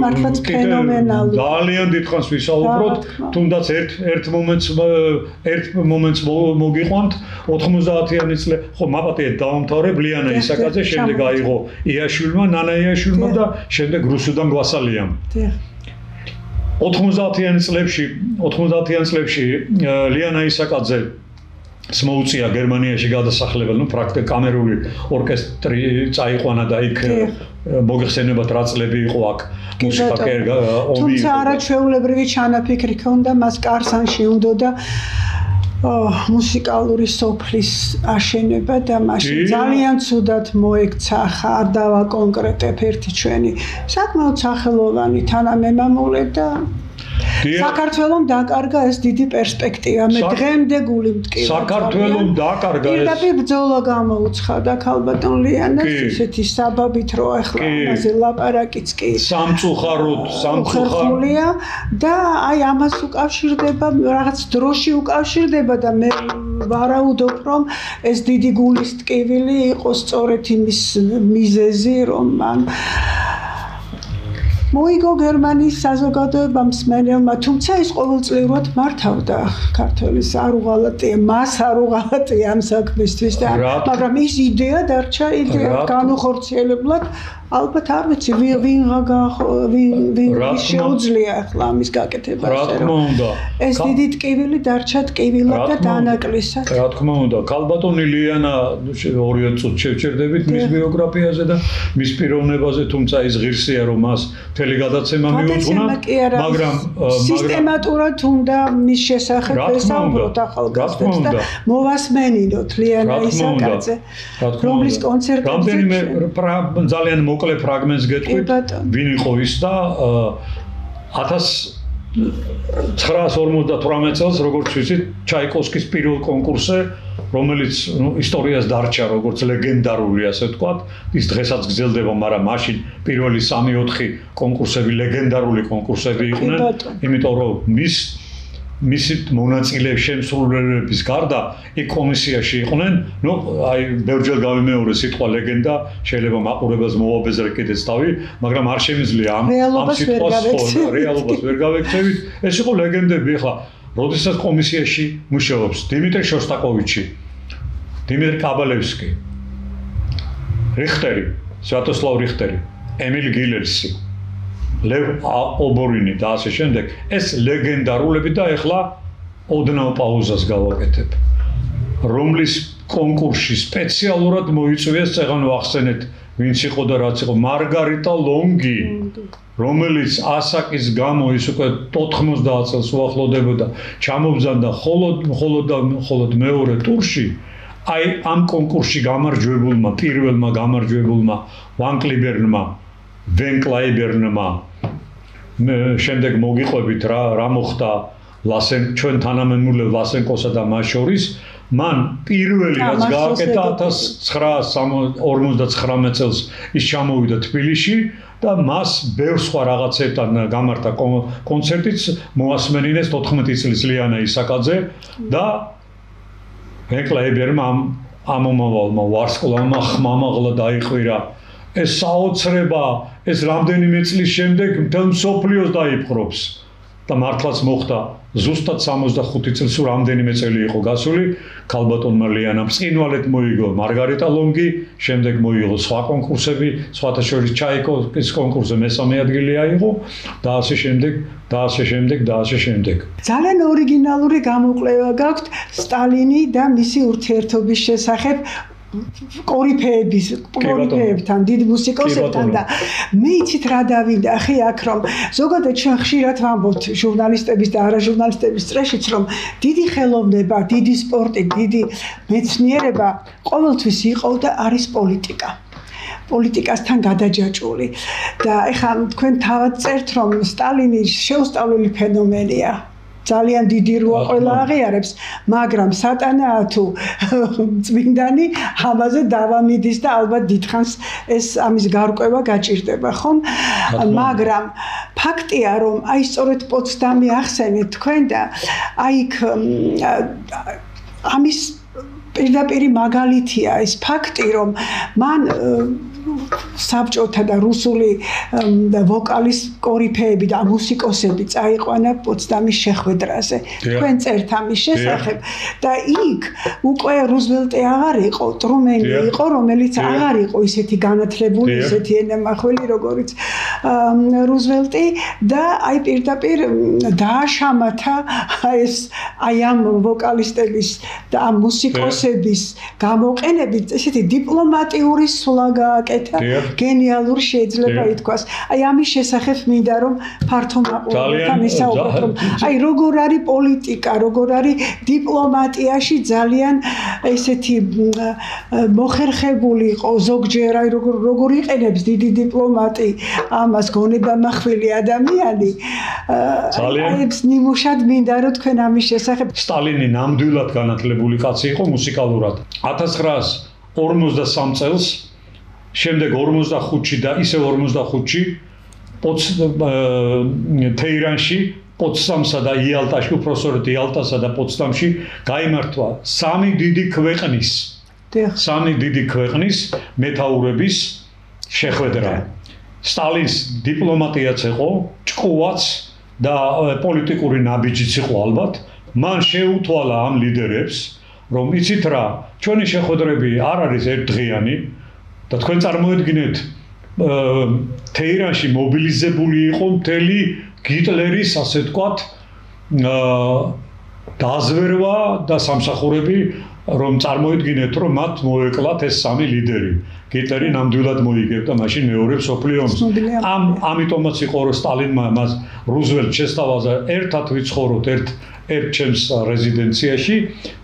მართლაც ფენომენალური. ძალიან დიდხანს ვისაუბროთ, თუნდაც ერთ მომენტს მოგიყვანთ 90-იანი წლები. ხო, მაპატია დაამთავრებ ლიანა ისაკაძე, შემდეგ აიღო იაშვილმა, ნანა იაშვილმა და შემდეგ რუსუდან გვასალიამ. 90-იან წლებში ლიანა ისაკაძე მოუწია გერმანიაში გადასახლება, პრაქტიკულად კამერული ორკესტრი წაიყვანა და იქ მოგეხსენებათ რა წლები იყო აქ მუსიკა ომი. თუმცა არაჩვეულებრივი ჩანაფიქრი ჰქონდა მას კარსანში უნდა მუსიკალური სოფლის აშენება და მაშინ ძალიან ცუდად მოექცა, არ დავაკონკრეტებ ერთი ჩვენი საკმაოდ სახელოვანი თანამემამულე და საქართველოს დაკარგა ეს დიდი პერსპექტივა. მე დღემდე გული მტკივა. საქართველოს დაკარგა ეს. პირდაპირ ბრძოლა გამოუცხადა ქალბატონ ლიანას ისეთი საბაბით რომ ახლა ამაზე ლაპარაკიც კი სამწუხაროდ და აი ამას უკავშირდება რაღაც დროში უკავშირდება და მე ვარაუდობ რომ ეს დიდი გულის ტკივილი იყო სწორედ იმის მიზეზი რომ მან მოიგო გერმანიის საზოგადოება მსმენელმა, თუმცა ის ყოველწლიურად მართავდა ქართველის არ უღალატია, მას არ უღალატია ამ საქმისთვის და მაგრამ ის იდეა დარჩა იდეა განუხორციელებლად ალბათ არ ვიცი ვინ შეუძლია ახლა ამის გაკეთებას ეს დიდი ტკივილი დარჩა ტკივილად და დანაკლისად რა თქმა უნდა ქალბატონი ლიანა 2 წუთს შევჭერდებით მის ბიოგრაფიაზე და მის პიროვნებაზე თუმცა ის ღირსია რომ მას მთელი გადაცემა მიუძღვნა მაგრამ სისტემატურად უნდა მის შესახებ ვესაუბროთ ახალგაზრდებს და მოვასმენინოთ ლიანა ისაკაძე რომლის კონცერტებზე ძალიან მოკლე ფრაგმენტს გეტყვით ვინ იყო ის და 1958 წელს როგორც ვიცით ჩაიკოვსკის პირველ კონკურსზე რომელიც ისტორიას დარჩა როგორც ლეგენდარული ასე ვთქვათ ის დღესაც გრძელდება მაგრამ მაშინ პირველი 3-4 კონკურსები ლეგენდარული კონკურსები იყვნენ იმიტომ რომ მისი მონაწილე შემსრულებლების გარდა იქ კომისიაში იყვნენ, აი ბევრჯერ გავიმეორე სიტყვა ლეგენდა, შეიძლება მაყურებელს მოვაბეზრე კიდეც თავი, მაგრამ არ შემიძლია ამ სიტყვას რეალობას ვერ გავექცევით. ეს იყო ლეგენდები, ახლა, როდესაც კომისიაში მუშაობს დიმიტრი შოსტაკოვიჩი, დიმიტრი კაბალევსკი, რიხტერი, სვიატოსლავ რიხტერი, ემილ გილერსი ლევ ობორინი და ასე შემდეგ ეს ლეგენდარულები და ეხლა ოდნავ პაუზას გავაკეთებ რომლის კონკურსში სპეციალურად მოიწვიეს წეგან ვახსენეთ ვინც იყო და რაც იყო მარგარიტა ლონგი რომელიც ასაკის გამო ის უკვე 90 წელს უახლოვდებოდა ჩამობზანდა მხოლოდ მეორე ტურში აი ამ კონკურსში გამარჯვებულმა პირველმა გამარჯვებულმა ვან კლიბერნმა ვენ კლაიბერნმა შემდეგ მოგიყვებით რა მოხდა ჩვენ თანამემამულე ლასენკოსა და მას შორის მან პირველი რაც გააკეთა 1959 წელს ის ჩამოვიდა თბილისში და მას ბევრ სხვა რაღაცებთან გამართა კონცერტიც მოასმენინეს 14 წლის ლიანა ისაკაძე და ვენ კლაიბერმა ამ მომავალმა ვარსკვლავმა ხმამაღლა დაიყვირა ეს საოცრება ეს რამდენიმე წლის შემდეგ მთელ მსოფლიოს დაიპყრობს და მართლაც მოხდა ზუსტად 65 წელს რამდენიმე წელი იყო გასული ქალბატონმა ლიანამ წინვალეთ მოიგო მარგარიტა ლონგი შემდეგ მოიგო სხვა კონკურსები სხვათა შორის ჩაიკოვსკის კონკურსზე მესამე ადგილი აიღო და ასე შემდეგ ძალიან ორიგინალური გამოკვლევა გაქვთ სტალინი და მისი ურთიერთობის შესახებ კორიფეებთან, დიდ მუსიკოსებთან და მე იცით რა დავინახე აქ რომ ზოგადად ჩვენ ხშირად ვამბობთ ჟურნალისტების და არაჟურნალისტების წრეშიც რომ დიდი ხელოვნება, დიდი სპორტი, დიდი მეცნიერება ყოველთვის იყო და არის პოლიტიკა. პოლიტიკასთან გადაჯაჭვული და ეხლა თქვენ თავად წერთ რომ სტალინი შეუსწავლელი ფენომენია. ძალიან დიდი როა ყველა აღიარებს, მაგრამ სატანაა თუ წმინდანი ამაზე დავამიდის და ალბათ დიდხანს ეს ამის გარკვევა გაჭირდება, ხომ? მაგრამ ფაქტია, რომ აი სწორედ პოცდამი ახსენეთ თქვენ და აი ამის პირდაპირი მაგალითია ეს ფაქტი, რომ მან საბჭოთა და რუსული ვოკალის კორიფეები და მუსიკოსები წაიყვანა პოცდამის შეხვედრაზე. თქვენ წერთ ამის შესახებ და იქ უკვე რუზველტი აღარ იყო, ტრუმენი იყო, რომელიც აღარ იყო ისეთი განათლებული, ისეთი ენამახველი, როგორც რუზველტი და აი პირდაპირ დააშამათა ეს აი ამ ვოკალისტების და ამ მუსიკოსების გამოყენებით ესეთი დიპლომატიური სულა გააკეთა, გენიალური შეიძლება ითქვას. აი ამის შესახებ მინდა რომ ფართო მაყურებელთან ისაუბროთ, რომ აი როგორ არის პოლიტიკა, როგორ არის დიპლომატიაში ძალიან ესეთი მოხერხებული იყო ზოგჯერ აი როგორ იყენებს დიდი დიპლომატი ამას გონებამახვილი ადამიანი. აი ეს ნიმუშად მინდა რომ თქვენ ამის შესახებ. სტალინი ნამდვილად განათლებული კაცი იყო მუსიკალურად. 1953 წელს შემდეგ 45-ში და ისევ 45-ში თეირანში, პოცდამსა და იალტაში, უпроსორეთ იალტასა და პოცდამში გაიმართვა სამი დიდი ქვეყნის მეთაურების შეხვედრა. სტალინს დიპლომატიაც იყო, ჭკუაც და პოლიტიკური ნაბიჯიც იყო ალბათ. მან შეუთვალა ამ ლიდერებს, რომ იცით რა, ჩვენი შეხვედრები არ არის ერთდღიანი და თქვენ წარმოედგინეთ თეირანში მობილიზებული იყო მთელი გიტლერის, ასე ვთქვათ, დაზვერვა და სამსახურები, რომ წარმოედგინეთ, რომ მათ მოეკლათ ეს სამი ლიდერი. გიტლერი ნამდვილად მოიგებდა მაშინ მეორე მსოფლიო ომს. ამიტომაც იყო რომ სტალინმა მას რუზველტს შესთავაზა ერთად ვიცხოვროთ ერთ ჩემს რეზიდენციაში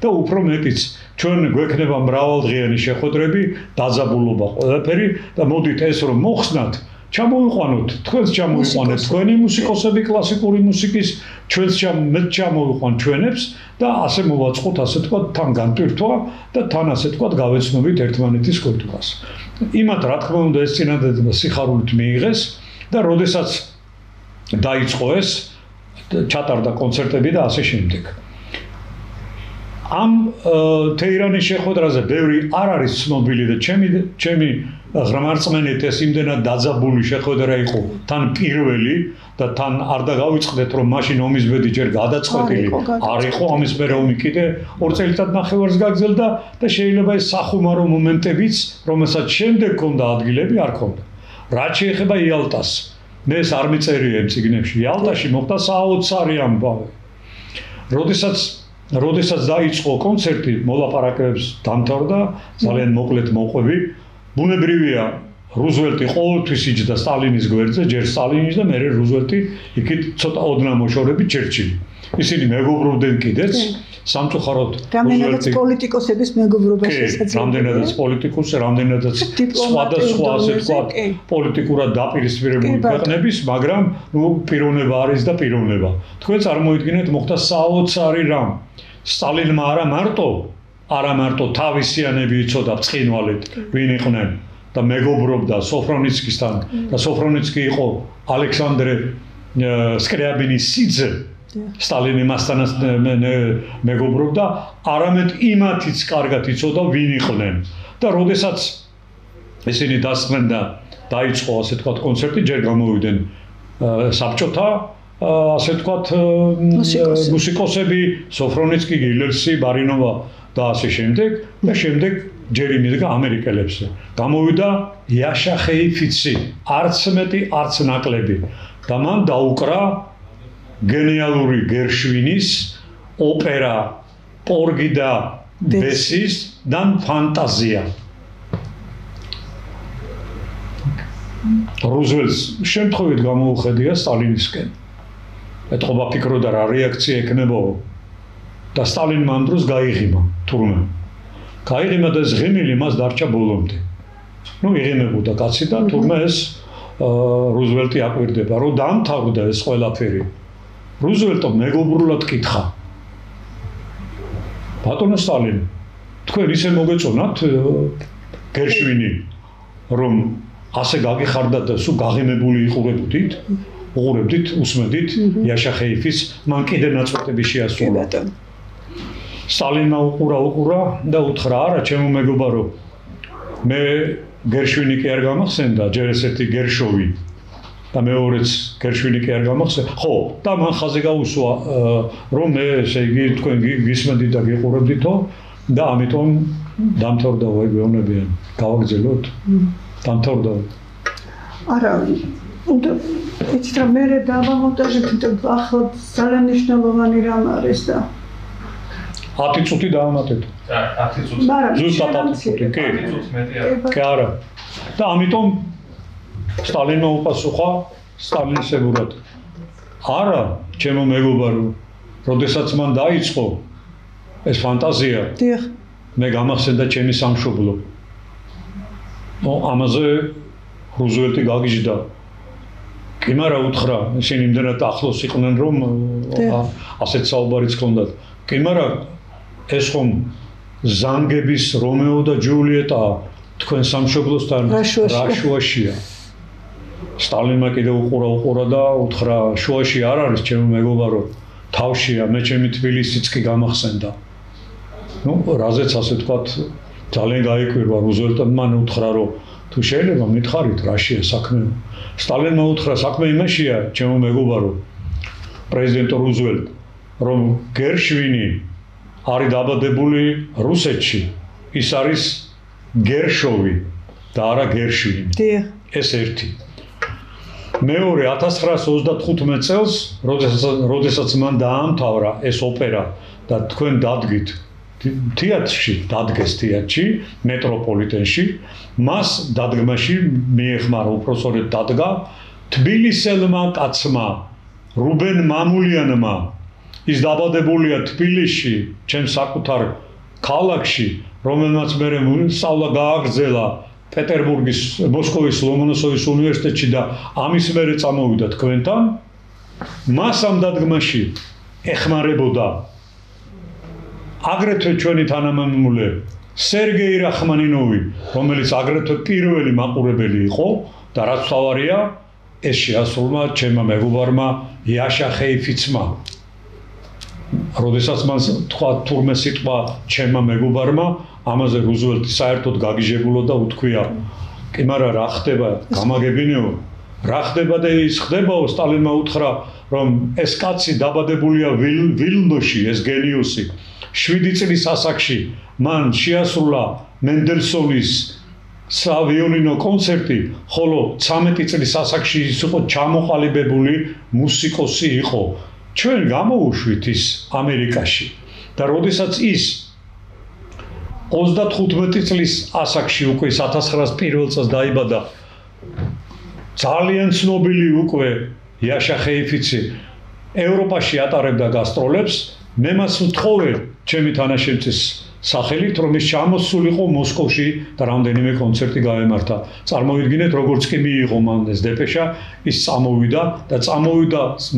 და უფრო მეტიც ჩვენ გვექნება მრავალდღიანი შეხვედრები, დაძაბულობა ყველაფერი და მოდით ეს რომ მოხსნათ, ჩამოვიყვანოთ, თქვენს ჩამოვიყვანეთ თქვენი მუსიკოსები კლასიკური მუსიკის, ჩვენს ჩამოვიყვან ჩვენებს და ასე მოვაწყოთ, ასე თქვა, თან განტვირთვა და თან ასე თქვა გავეცნობით ერთმანეთის კულტურას. იმათ რა თქმა უნდა ეს წინადადება სიხარულით მიიღეს და როდესაც დაიწყო ეს ჩატარდა კონცერტები და ასე შემდეგ. ამ თეირანის შეხვედრაზე ბევრი არ არის ცნობილი და ჩემი ღრმარწმენით ეს იმდენად დაძაბული შეხვედრა იყო თან პირველი და თან არ დაგავიწყდეთ რომ მაშინ ომის ბედი ჯერ გადაწყვეტილი არ იყო ამის მერე ომი კიდე 2 წელიწად ნახევარს გაგრძელდა და შეიძლება ეს სახუმარო მომენტებიც რომელსაც შემდეგ ჰქონდა ადგილები არ ჰქონდა. რაც შეეხება იალტას მე ეს არ მიწერია იმ წიგნებში. იალტაში მოხდა საოცარი ამბავი. როდესაც დაიწყო კონცერტი, მოლაპარაკებებს დამთავრდა, ძალიან მოკლედ მოყვები. ბუნებრივია, რუზველტი ყოველთვის იჯდა სტალინის გვერდზე, ჯერ სტალინის და მერე რუზველტი იქით ცოტა ოდნა მოშორებით ჩერჩილი. ისინი მეგობრობდნენ კიდეც, სამწუხაროდ რამდენადაც პოლიტიკოსების მეგობრობა შესაძლებელია. რამდენადაც პოლიტიკოსი, რამდენადაც სხვადასხვა ასე ვთქვათ, პოლიტიკურად დაპირისპირებული ქვეყნების, მაგრამ პიროვნება არის და პიროვნება. თქვენ წარმოიდგინეთ, მოხდა საოცარი რამ. სტალინმა არა მარტო თავისიანები იცოდა ბრწყინვალედ, ვინ იყვნენ და მეგობრობდა სოფრონიცკისთან და სოფრონიცკი იყო ალექსანდრე სკრიაბინის სიძე. სტალინი მასთან მეგობრობდა, არამედ იმათიც კარგად იცოდა ვინ იყვნენ. და როდესაც ისინი დასწრენ და დაიწყო ასე ვთქვათ კონცერტი, ჯერ გამოვიდნენ საბჭოთა ასე ვთქვათ მუსიკოსები, სოფრონიცკი, გილერსი, ბარინოვა და ასე შემდეგ და შემდეგ ჯერ იმედგა ამერიკელებზე. გამოვიდა იაშა ხეიფიცი, არც მეტი, არც ნაკლები და მან დაუკრა გენიალური გერშვინის ოპერა პორგი და ბესის და ფანტაზია. რუზველტს შემთხვევით გამოუხედია სტალინისკენ. ეთყობა ფიქრობდა რა რეაქცია ექნებაო და სტალინმა ამ დროს გაიღიმა თურმე. გაიღიმა და ეს ღიმილი მას დარჩა ბოლომდე. იღიმებოდა კაცი და თურმე ეს რუზველტი აკვირდება, რომ დაამთავრდა ეს ყველაფერი. რუზველტმა მეგობრულად კითხა ბატონო სტალინი თქვენ ისე მოგეწონათ გერშვინი რომ ასე გაგიხარდათ და სულ გაღიმებული უყურებდით უსმედით იაშახეიფის მან კიდე ნაწყვეტები შეასრულა სტალინმა უყურა და უთხრა არა ჩემო მეგობარო მე გერშვინი კი არ გამახსენდა ჯერ ესეთი გერშოვი და მეორეც გერშვინი კი არ გამახსენდა ხო და მან ხაზი გაუსვა რომ მე ესე იგი თქვენ გისმენდით და გიყურებდითო და ამიტომ დამთავრდა ვეგონებიან გავაგზავნოთ დამთავრდა არა უნდა იცით რა მე დავამონტაჟეთ ახლა ძალიან მნიშვნელოვანი რამ არის და 10 წუთი დაამატეთ 10 წუთი ზუსტად 10 წუთი კი 10 წუთი მეტი არა კი არა და ამიტომ სტალინმა უპასუხა სტალინისებურად არა ჩემო მეგობარო როდესაც მან დაიწყო ეს ფანტაზია დიახ მე გამახსენდა ჩემი სამშობლო ამაზე რუზველტი გაგიჟდა კი მაგრამ უთხრა ისინი იმდენად ახლოს იყვნენ რომ ასეთ საუბარიც ჰქონდათ კი მაგრამ ეს ხომ ზანგების რომეო და ჯულიეტა თქვენ სამშობლოსთან რა შუაშია სტალინმა კიდე უყურა და უთხრა შუაში არ არის ჩემო მეგობარო თავშია მე ჩემი თბილისიც კი გამახსენდა ну რაზეც ასე თქვათ ძალიან გაიკვირვა რუზველტმა მან უთხრა რომ თუ შეიძლება მითხარით რაშია საქმე სტალინმა უთხრა საქმე იმაშია ჩემო მეგობარო პრეზიდენტ რუზველტ რომ გერშვინი არის დაბადებული რუსეთში ის არის გერშოვი და არა გერშვინი ეს ერთი მეორე 1935 წელს როდესაც მან დაამთავრა ეს ოპერა და თქვენ დადგით თეატრში დადგეს თეატრში მეტროპოლიტენში მას დადგმაში მიეხმარა უпроსორეთ დადგა თბილისელმა კაცმა რუბენ მამულიანმა ის დაბადებულია თბილისში ჩემს საკუთარ ქალაქში რომელმაც მე სწავლა გააგრძელა პეტერბურგის მოსკოვის ლომონოსოვის უნივერსიტეტში და ამის მერე წამოვიდა თქვენთან მას ამ დადგმაში ეხმარებოდა აგრეთვე ჩვენი თანამემამულე სერგეი რახმანინოვი რომელიც აგრეთვე პირველი მაყურებელი იყო და რაც თავარია ეს შეასრულა ჩემმა მეგობარმა იაშახეიფიცმა როდესაც მას თქვა თურმე სიტყვა ჩემმა მეგობარმა ამაზე რუზველტი საერთოდ გაგიჟებულო და უთქვია კი მაგრამ რა ხდება გამაგებინეო რა ხდება და ის ხდებაო სტალინმა უთხრა რომ ეს კაცი დაბადებულია ვილნოში ეს გენიოსი 7 წლის ასაკში მან შეასრულა მენდელსონის სავიოლინო კონცერტი ხოლო 13 წლის ასაკში ის იყო ჩამოყალიბებული მუსიკოსი იყო ჩვენ გამოუშვით ის ამერიკაში და როდესაც ის 35 წლის ასაკში უკვე 1901 წელს დაიბადა ძალიან ცნობილი უკვე იაშახეიფიცი ევროპაში ატარებდა გასტროლებს მე მას ვთხოვე ჩემი თანაშემწის სახელით რომ ის ჩამოსულიყო მოსკოვში და რამდენიმე კონცერტი გაემართა წარმოიდგინეთ როგორც კი მიიღო მან ეს დეპეშა ის წამოვიდა და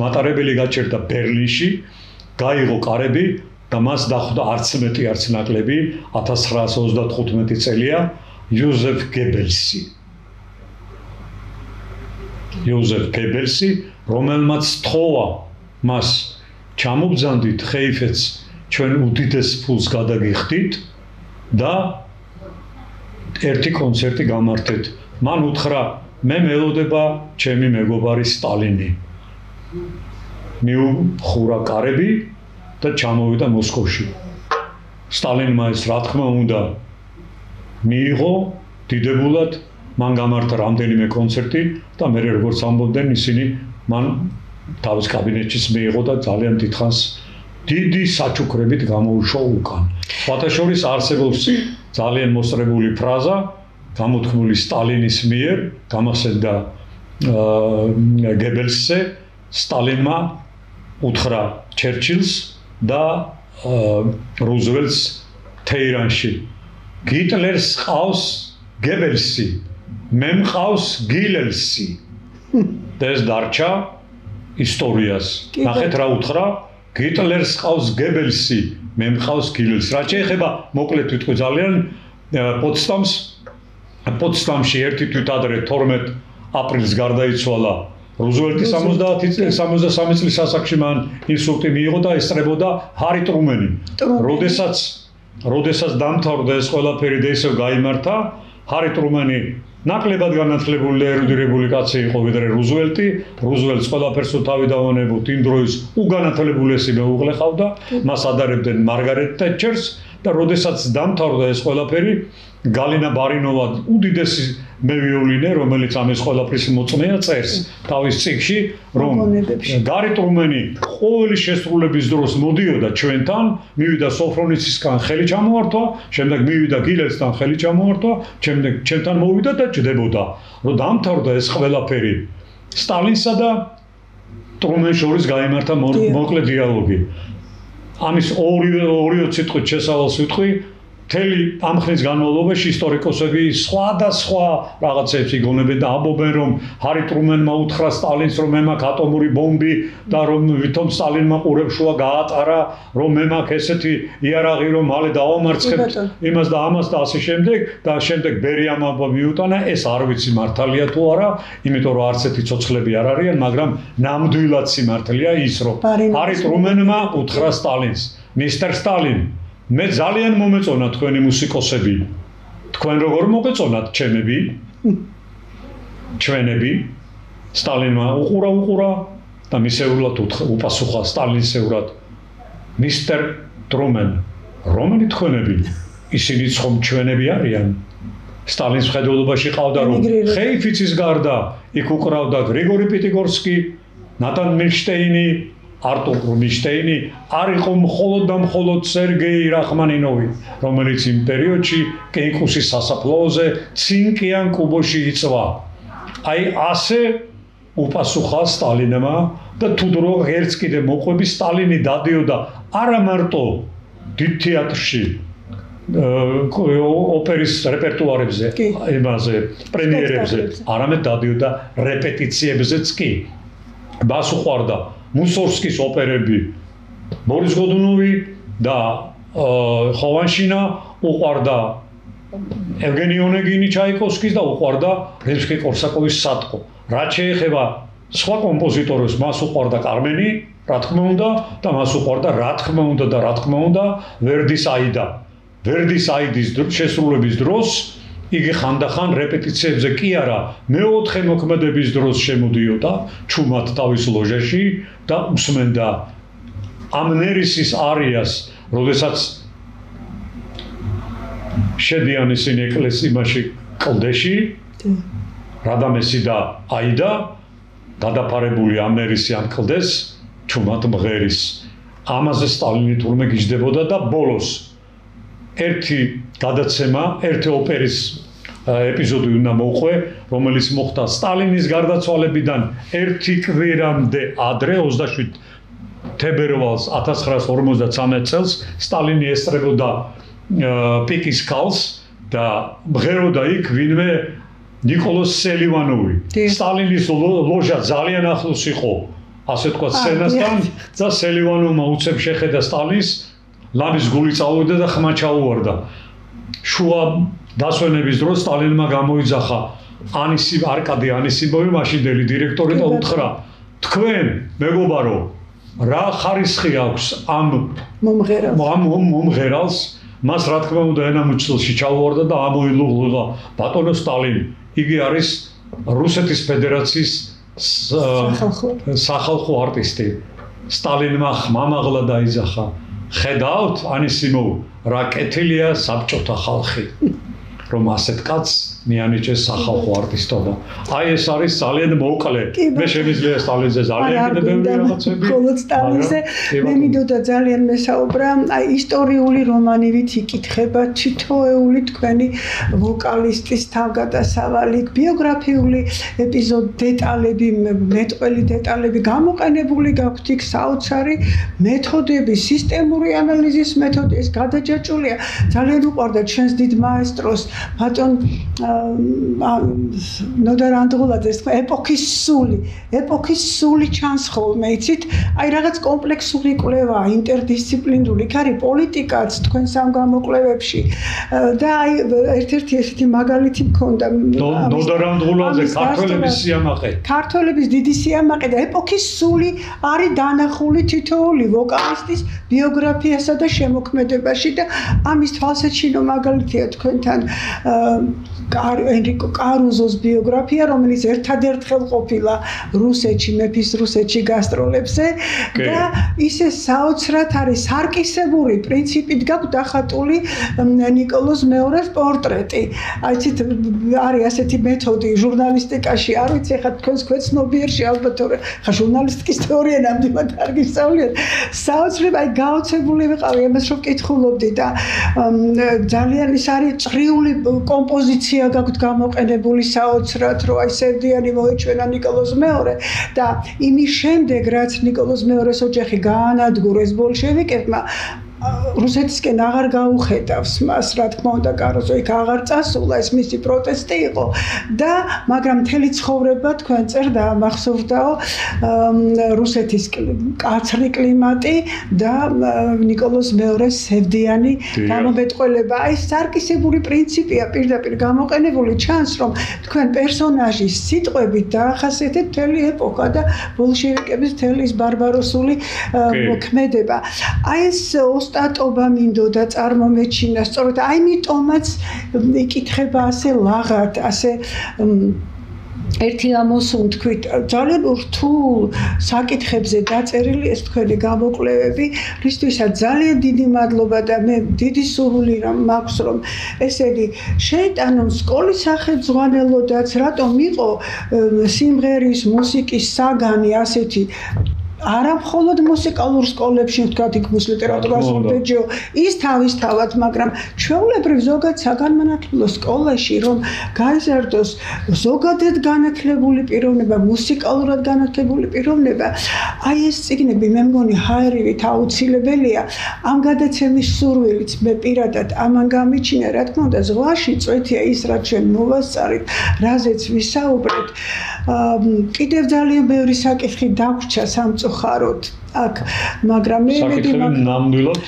მატარებელი გაჩერდა ბერლინში გაიღო კარები და მას დახვდა არც მეტი არც ნაკლები 1935 წელია იოზეფ გებელსი რომელმაც თხოვა მას ჩამობძანდით ხეიფეთს ჩვენ უდიდეს ფულს გადაგიხდით და ერთი კონცერტი გამართეთ მან უთხრა მე მელოდება ჩემი მეგობარი სტალინი მიუხურა კარები და ჩამოვიდა მოსკოვში სტალინმა ეს რა თქმა უნდა მიიღო დიდებულად მან გამართა რამდენიმე კონცერტი და მე როგორც ამბობდნენ ისინი მან თავის კაბინეტშიც მიიღო და ძალიან დიდხანს დიდი საჩუქრებით გამოუშვა უკან. ფათაშორის არსებობს ძალიან მოსწრებული ფრაზა, გამოთქმული სტალინის მიერ, გამახსენდა გებელსზე, სტალინმა უთხრა ჩერჩილს და რუზველტს თეირანში. გიტლერს ყავს გებელსი, მე მყავს გილელსი. და ეს დარჩა ისტორიას. ნახეთ რა უთხრა, გიტლერს ყავს გებელსი, მე მყავს გილელს. რა შეეხება, მოკლედ ვიტყვი ძალიან პოტსდამში ერთი თვით ადრე 12 აპრილს გარდაიცვალა რუზველტი 73 წლის ასაკში მან ინსულტი მიიღო და ესწრებოდა ჰარი ტრუმენი. როდესაც დამთავრდა ეს ყველაფერი და ისევ გაიმართა, ჰარი ტრუმენი ნაკლებად განათლებული ერუდირებული კაცი იყო ვიდრე რუზველტი. რუზველტს ყველაფერს თავი დავანებოთ იმ დროის უგანათლებულესი მეუღლე ყავდა, მას ადარებდნენ მარგარეტ თეტჩერს და როდესაც დამთავრდა ეს ყველაფერი, გალინა ბარინოვა უდიდესი მევიოლინე, რომელიც ამის ყველაფრის მოწმეა წერს თავის წიგნში, რომ გარი ტრუმენი ყოველი შესრულების დროს მოდიოდა ჩვენთან, მივიდა სოფრონიცისგან ხელი ჩამოართვა, შემდეგ მივიდა გილელსთან ხელი ჩამოართვა, შემდეგ ჩვენთან მოვიდა და ჯდებოდა. რომ დამთავრდა ეს ყველაფერი, სტალინსა და ტრუმენს შორის გაიმართა მოკლე დიალოგი. ამის ორი სიტყვით შესავალს ვიტყვი. მთელი ამ ხნის განმავლობაში ისტორიკოსები სხვადასხვა რაღაცებს იგონებენ და ამბობენ, რომ ჰარი ტრუმენმა უთხრა სტალინს, რომ მე მაქვს ატომური ბომბი და რომ ვითომ სტალინმა ყურებშუა გაატარა, რომ მე მაქვს ესეთი იარაღი, რომ მალე დავამარცხებთ იმას და ამას და ასე შემდეგ და შემდეგ ბერიამ ამბა მიუტანა, ეს არ ვიცი მართალია თუ არა, იმიტომ რომ არც ერთი ცოცხლები არ არიან, მაგრამ ნამდვილად სიმართლეა ის, რომ ჰარი ტრუმენმა უთხრა სტალინს, მისტერ სტალინ, მე ძალიან მომეწონა თქვენი მუსიკოსები. თქვენ როგორ მოგეწონათ ჩემები? ჩვენები? სტალინმა უყურა და მისეულად უპასუხა სტალინსეურად. მისტერ ტრუმენ, რომელი თქვენები? ისინიც ხომ ჩვენები არიან? სტალინს მხედველობაში ყავდა რომ ხეიფიცის გარდა იქ უკრავდა გრიგორი პიტიგორსკი, ნატან მილშტეინი, არტურ რუბინშტეინი, არ იყო მხოლოდ და მხოლოდ სერგეი რახმანინოვი, რომელიც იმ პერიოდში კეიკუსის სასაფლაოზე ცინკიან კუბოში იწვა. აი ასე უპასუხა სტალინმა და თუ დრო ღერც კიდე მოყვები სტალინი დადიოდა არა მარტო დიდ თეატრში ოპერის რეპერტუარებზე, იმაზე პრემიერებზე, არამედ დადიოდა რეპეტიციებზეც კი. მას უყვარდა მუსორსკის ოპერები, ბორის გოდუნოვი და ხოვანშინა, უყვარდა ევგენი ონეგინი ჩაიკოვსკის და უყვარდა რიმსკი-კორსაკოვის სატყო. რაც შეეხება სხვა კომპოზიტორებს, მას უყვარდა კარმენი, რა თქმა უნდა, და მას უყვარდა რა თქმა უნდა ვერდის აიდა. ვერდის აიდის შესრულების დროს იგი ხანდახან რეპეტიციებზე კი არა, მეოთხე მოქმედების დროს შემოდიოდა ჩუმად თავის ლოჟაში და უსმენდა ამნერისის არიას, როდესაც შედიან ისინი ეკლესიაში კლდეში, რადამესი და აიდა გადაფარებული ამნერისი ამ კლდეს ჩუმად მღერის. ამაზე სტალინი თურმე გიждდებოდა და ბოლოს ერთი გადაცემა, ერთი ოპერის ეპიზოდი უნდა მოყვე, რომელიც მოხდა სტალინის გარდაცვალებიდან ერთი კვირამდე ადრე 27 თებერვალს 1953 წელს სტალინი ესწრებოდა პიკის ქალს და მღეროდა იქ ვინმე ნიკოლოზ სელივანოვი. სტალინის ლოჟა ძალიან ახლოს იყო, ასე თქვა სცენასთან და სელივანოვმა უცებ შეხედა სტალინს, ლამის გული წავიდა და ხმა ჩაუვარდა. შუა დასვენების დროს სტალინმა გამოიძახა არკადი ანისიმოვი, მაშინდელი დირექტორი და უთხრა, თქვენ მეგობარო, რა ხარისხი აქვს ამ მომღერალს, მას რა თქმა უნდა ენამუჩილში ჩაუვარდა და ამოილუღლუღა ბატონო სტალინი. იგი არის რუსეთის ფედერაციის სახალხო არტისტი. სტალინმა ხმამაღლა დაიძახა, ხედავთ ანისიმოვ, რა კეთილია საბჭოთა ხალხი, რომ ასეთ კაცს მიანიჭეს სახალხო არტისტობა. აი ეს არის ძალიან მოკლე. მე შემიძლია სტალინზე ძალიან კიდევ ბევრი რაღაცები. მხოლოდ სტალინზე მე მინდოდა ძალიან მესაუბრა, აი ისტორიული რომანივით იკითხება თითოეული თქვენი ვოკალისტის თავგადასავალი, ბიოგრაფიული დეტალები, მეტყველი დეტალები გამოყენებული გაქვთ იქ საოცარი მეთოდები, სისტემური ანალიზის მეთოდი, ეს გადაჯაჭვულია. ძალიან უყვარდა ჩვენს დიდ მაესტროს ბატონ ნოდარ ანდღულაძეს თქვა ეპოქის სული ჩანს ხოლმე იცით აი რაღაც კომპლექსური კვლევაა ინტერდისციპლინური იქ არის პოლიტიკაც თქვენ სამ გამოკვლევებში და აი ერთ-ერთი ესეთი მაგალითი მქონდა ნოდარ ანდღულაძე ქართველების დიდი სიამაყე და ეპოქის სული არის დანახული თითოეული ვოკალისტის ბიოგრაფიასა და შემოქმედებაში და ამის თვალსაჩინო მაგალითია თქვენთან ენრიკო კარუზოს ბიოგრაფია, რომელიც ერთადერთხელ ყოფილა რუსეთში, მეფის რუსეთში გასტროლებზე და ისე საოცრად არის სარკისებური პრინციპით გაქვს დახატული ნიკოლოზ მეორის პორტრეტი. აიცით, არის ასეთი მეთოდი ჟურნალისტიკაში, არ ვიცი, ხა თქვენს ქვეცნობიერში ალბათ ხა ჟურნალისტიკის თეორია ნამდვილად არ გისწავლეთ. საოცრად აი გაოცებული ვიყავი ამას რომ კითხულობდი და ძალიან ის არის წრიული კომპოზიცია გაქვთ გამოყენებული საოცრად რომ აი სევდიანი მოეჩვენა ნიკოლოზ მეორე და იმის შემდეგ რაც ნიკოლოზ მეორის ოჯახი გაანადგურეს ბოლშევიკებმა რუსეთისკენ აღარ გაუხედავს მას რა თქმა უნდა კაროზო იქ აღარ წასულა ეს მისი პროტესტი იყო და მაგრამ მთელი ცხოვრება თქვენ წერდა მახსოვრდაო რუსეთის კაცრი კლიმატი და ნიკოლოზ მეორის სევდიანი გამომეტყველება აი სარკისებური პრინციპია პირდაპირ გამოყენებული ჩანს რომ თქვენ პერსონაჟის სიტყვებით დაახასიათეთ მთელი ეპოქა და ბოლშევიკების მთელი ის ბარბაროსული მოქმედება აი ეს სტატობა მინდოდა წარმომეჩინა სწორედ აიმიტომაც იკითხება ასე ლაღად ასე ერთი ამოსუნ თქვით ძალიან რთულ საკითხებზე დაწერილი ეს თქვენი გამოკვლევები რისთვისაც ძალიან დიდი მადლობა და მე დიდი სურვილი მაქვს რომ ესენი შეიტანონ სკოლის სახელმძღვანელოდაც რატომ იყო სიმღერის მუსიკის საგანი ასეთი არა მხოლოდ მუსიკალურ სკოლებში ვთქვათ იქ ლიტერატურას მომბეჯო ის თავისთავად მაგრამ ჩვეულებრივ ზოგად საგანმანათლებლო სკოლაში რომ გაიზარდოს ზოგადად განათლებული პიროვნება მუსიკალურად განათლებული პიროვნება აი ეს წიგნები მე მგონი ჰაერივით აუცილებელია ამ გადაცემის სურვილით მე პირადად ამან გამიჩინა რა თქმა უნდა ზღვაში წვეთია ის რაც ჩვენ მოვასწარით რაზეც ვისაუბრეთ კიდევ ძალიან ბევრი საკითხი დაგვრჩა სამწუხაროდ აქ მაგრამ მე ნამდვილად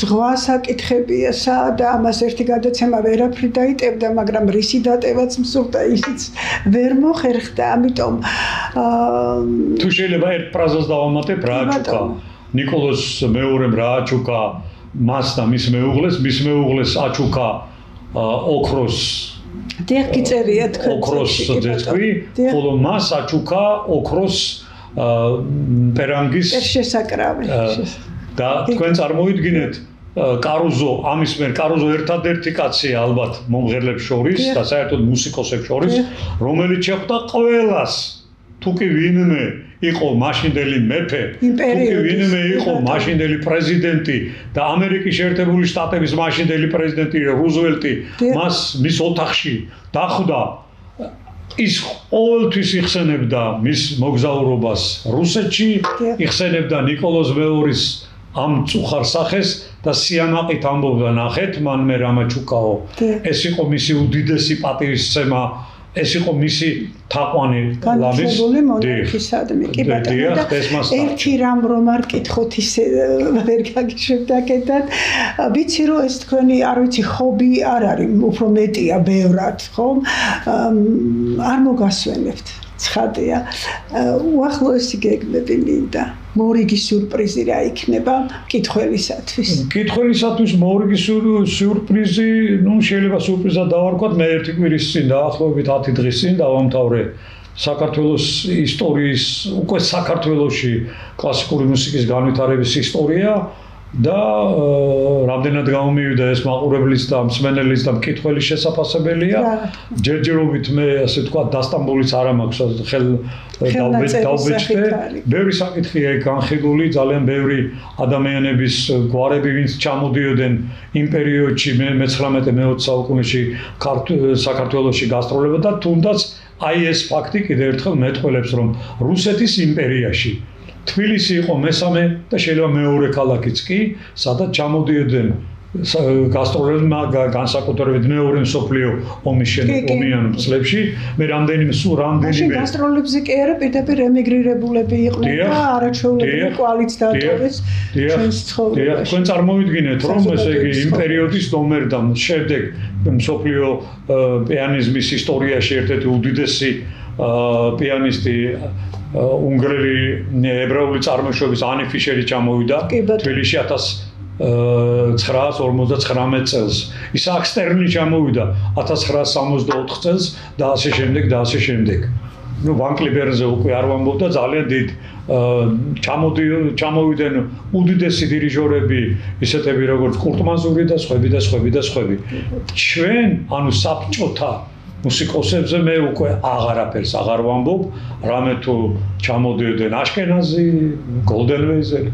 ზღვა საკითხებია და ამას ერთი გადაცემა ვერაფრით დაიტევდა მაგრამ რისი დატევაც მსურდა ისიც ვერ მოხერხდა ამიტომ თუ შეიძლება ერთ ფრაზას დავამატებ რა აჩუქა ნიკოლოზ მეორემ რა აჩუქა მას და მის მეუღლეს აჩუქა ოქროს დიახ გიწერია თქვენ ოქროს ძეწვი ხოლო მას აჩუქა ოქროს პერანგის შესაკრავი და თქვენ წარმოვიდგინეთ კარუზო ამის მერ კარუზო ერთადერთი კაცია ალბათ მომღერლებს შორის და საერთოდ მუსიკოსებს შორის რომელიც შეხვდა ყველას თუკი ვინმე იყო მაშინდელი მეფე თუკი ვინმე იყო მაშინდელი პრეზიდენტი და ამერიკის შეერთებული შტატების მაშინდელი პრეზიდენტი რუზველტი მას მის ოთახში დახვდა ის ყოველთვის იხსენებდა მის მოგზაურობას რუსეთში, იხსენებდა ნიკოლოზ მეორის ამ წუხარ სახეს და სიამაყით ამბობდა ნახეთ მან მე რამაჩუკაო ეს იყო მისი უდიდესი პატივისცემა ეს იყო მისი თაყვანი ლამის მონარქისადმი კი ბატონო და ერთი რამ რომ არ კითხოთ ისე ვერ გაგიშვებთ აკეთად ვიცი რომ ეს თქვენი არ ვიცი ჰობი არ არის უფრო მეტია ბევრად ხომ არ მოგასვენებთ ცხადია უახლოესი გეგმები მინდა მორიგი სიურპრიზი რა იქნება კითხველისათვის მორიგი სიურპრიზი ნუ შეიძლება სიურპრიზად დავარქვათ მე ერთი კვირის წინ დაახლოებით 10 დღის წინ დავამთავრე საქართველოს ისტორიის უკვე საქართველოში კლასიკური მუსიკის განვითარების ისტორია და რამდენად გამომივიდა ეს მაყურებლის და მსმენელის და მკითხველის შესაძლებელია ჯერჯერობით მე ასე თქვა დასტამბულიც არ მაქვს ხელ დავბეჭდე ბევრი საკითხია განხილული ძალიან ბევრი ადამიანების გვარები ვინც ჩამოდიოდნენ იმ პერიოდში მე-19-20 საუკუნეში საქართველოში გასტროლებდა და თუნდაც აი ეს ფაქტი კიდევ ერთხელ მეტყველებს რომ რუსეთის იმპერიაში თბილისი იყო მესამე და შეიძლება მეორე ქალაქიც კი, სადაც ჩამოდიოდნენ გასტროლებმა განსაკუთრებით მეორე მსოფლიო ომის ომიან წლებში მე რამდენიმე მაშინ გასტროლებზე კი არა პირდაპირ ემიგრირებულები იყვნენ და არაჩვეულებრივი კვალიც დატოვეს ჩვენს ცხოვრებაში. თქვენ წარმოვიდგინეთ რომ ესე იგი იმ პერიოდის ნომერდან შემდეგ მსოფლიო პიანიზმის ისტორიაში ერთ-ერთი უდიდესი პიანისტი უნგრელი ებრაული წარმოშობის ანი ფიშერი ჩამოვიდა თბილისში 1959 წელს. ისააკ სტერნი ჩამოვიდა 1964 წელს და ასე შემდეგ და ასე შემდეგ. ნუ ვან კლიბერზე უკვე არ ვამბობ და ძალიან დიდ ჩამოვიდნენ უდიდესი დირიჟორები, ისეთები როგორც კურტმანზური და სხვები და სხვები და სხვები. ჩვენ, ანუ საბჭოთა მუსიკოსებზე მე უკვე აღარაფერს აღარ ვამბობ, რამე თუ ჩამოდიოდნენ აშკენაზი, გოლდენვეიზერი.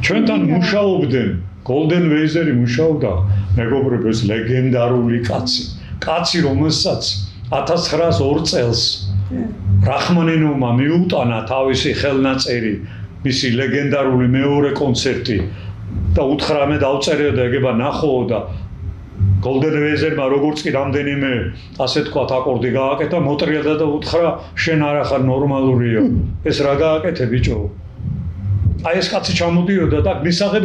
ჩვენთან მუშაობდნენ, გოლდენვეიზერი მუშაობდა, მეგობრებო, ეს ლეგენდარული კაცი, რომელსაც 1902 წელს რახმანინოვმა მიუტანა თავისი ხელნაწერი, მისი ლეგენდარული მეორე კონცერტი და უთხრა მე დავწერე და ეგება ნახო და გოლდენვეიზერმა როგორც კი რამდენიმე ასე თქვათ აკორდი გააკეთა, მოტრიალდა და უთხრა შენ არ ახარ ნორმალურიო. ეს რა გააკეთე ბიჭო? აი ეს კაცი ჩამოდიოდა და მისაღებ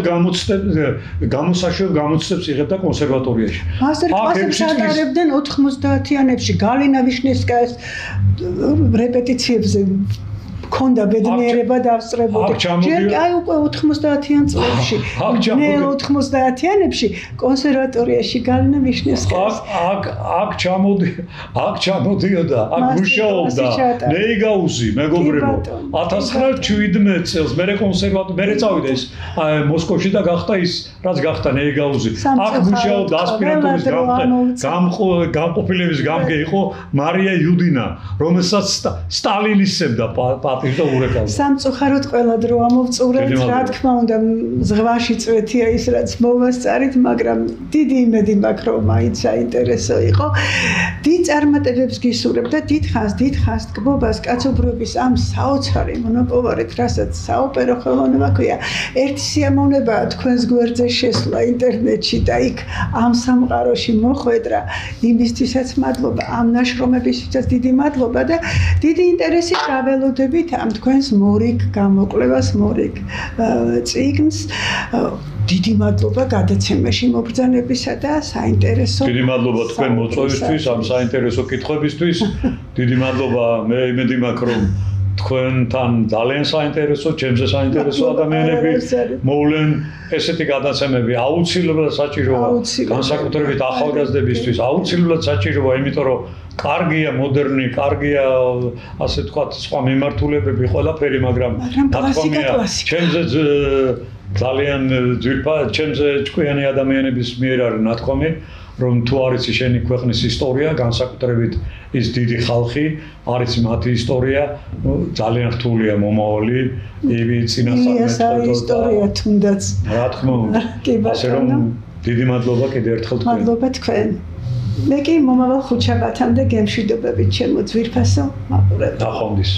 გამოსაშევ გამოცდებს იღებდა კონსერვატორიაში. მასტერკლასებს ატარებდნენ 90-იანებში გალინა ვიშნევსკაის რეპეტიციებზე ქონდა ბედნიერება დავსწრებოდი. ჯერ აი უკვე 90-იან წლებში, მე 90-იანებში კონსერვატორიაში გალინა ვიშნევსკაის აქ ჩამოდიოდა, აქ მუშაობდა ნეიგაუზი, მეგობრებო. 1917 წელს მე წავიდა ის მოსკოვში და გახდა ის, რაც გახდა ნეიგაუზი. აქ მუშაობდა ასპირანტურის გამყოფილების გამგე იყო მარია იუდინა, რომელსაც სტალინისებდა სამწუხაროდ ყველა დრო ამოვწურებთ, რა თქმა უნდა, ზღვაში წვეთია ის, რაც მოვასწარით, მაგრამ დიდი იმედი მაქვს, რომ მაინც საინტერესო იყო. დიდ წარმატებებს გისურვებ და დიდ ხანს ტკბობას კაცობრიობის ამ საოცარი მონოპოვარით, რასაც საოპერო ხელოვნება ქვია. ერთი სიამოვნებაა თქვენს გვერდზე შესვლა ინტერნეტში და იქ ამ სამყაროში მოხვედრა. იმისთვისაც მადლობა, ამ ნაშრომებისთვისაც დიდი მადლობა და დიდი ინტერესი გაველოდებით ამ თქვენს მორიგ გამოკვლევას, მორიგ წიგნს. დიდი მადლობა გადაცემაში მობრძანებისა და საინტერესო. დიდი მადლობა თქვენ მოწვევისთვის, ამ საინტერესო კითხვებისთვის. დიდი მადლობა, მე იმედი მაქვს, რომ თქვენთან ძალიან საინტერესო, ჩემზე საინტერესო ადამიანები მოვლენ. ესეთი გადაცემები აუცილებლად საჭიროა, განსაკუთრებით ახალგაზრდებისთვის აუცილებლად საჭიროა, იმიტომ რომ კარგია მოდერნი, კარგია ასე თქვათ სხვა მიმართულებები ყველაფერი, მაგრამ ნათქვამია ჩემზე ძალიან ძვირფასი, ჩემზე ჭკვიანი ადამიანების მიერ არის ნათქვამი, რომ თუ არის შენი ქვეყნის ისტორია, განსაკუთრებით ის დიდი ხალხი, არის მათი ისტორია, ძალიან რთულია მომავალი, წინასწარმეტყველო ისტორია თუნდაც. რა თქმა უნდა. ასე რომ დიდი მადლობა კიდევ ერთხელ თქვენ. მადლობა თქვენ. მე კი მომავალ ხუთშაბათამდე გემშვიდობებით ჩემო ძვირფასო მაყურებელო. ნახვამდის.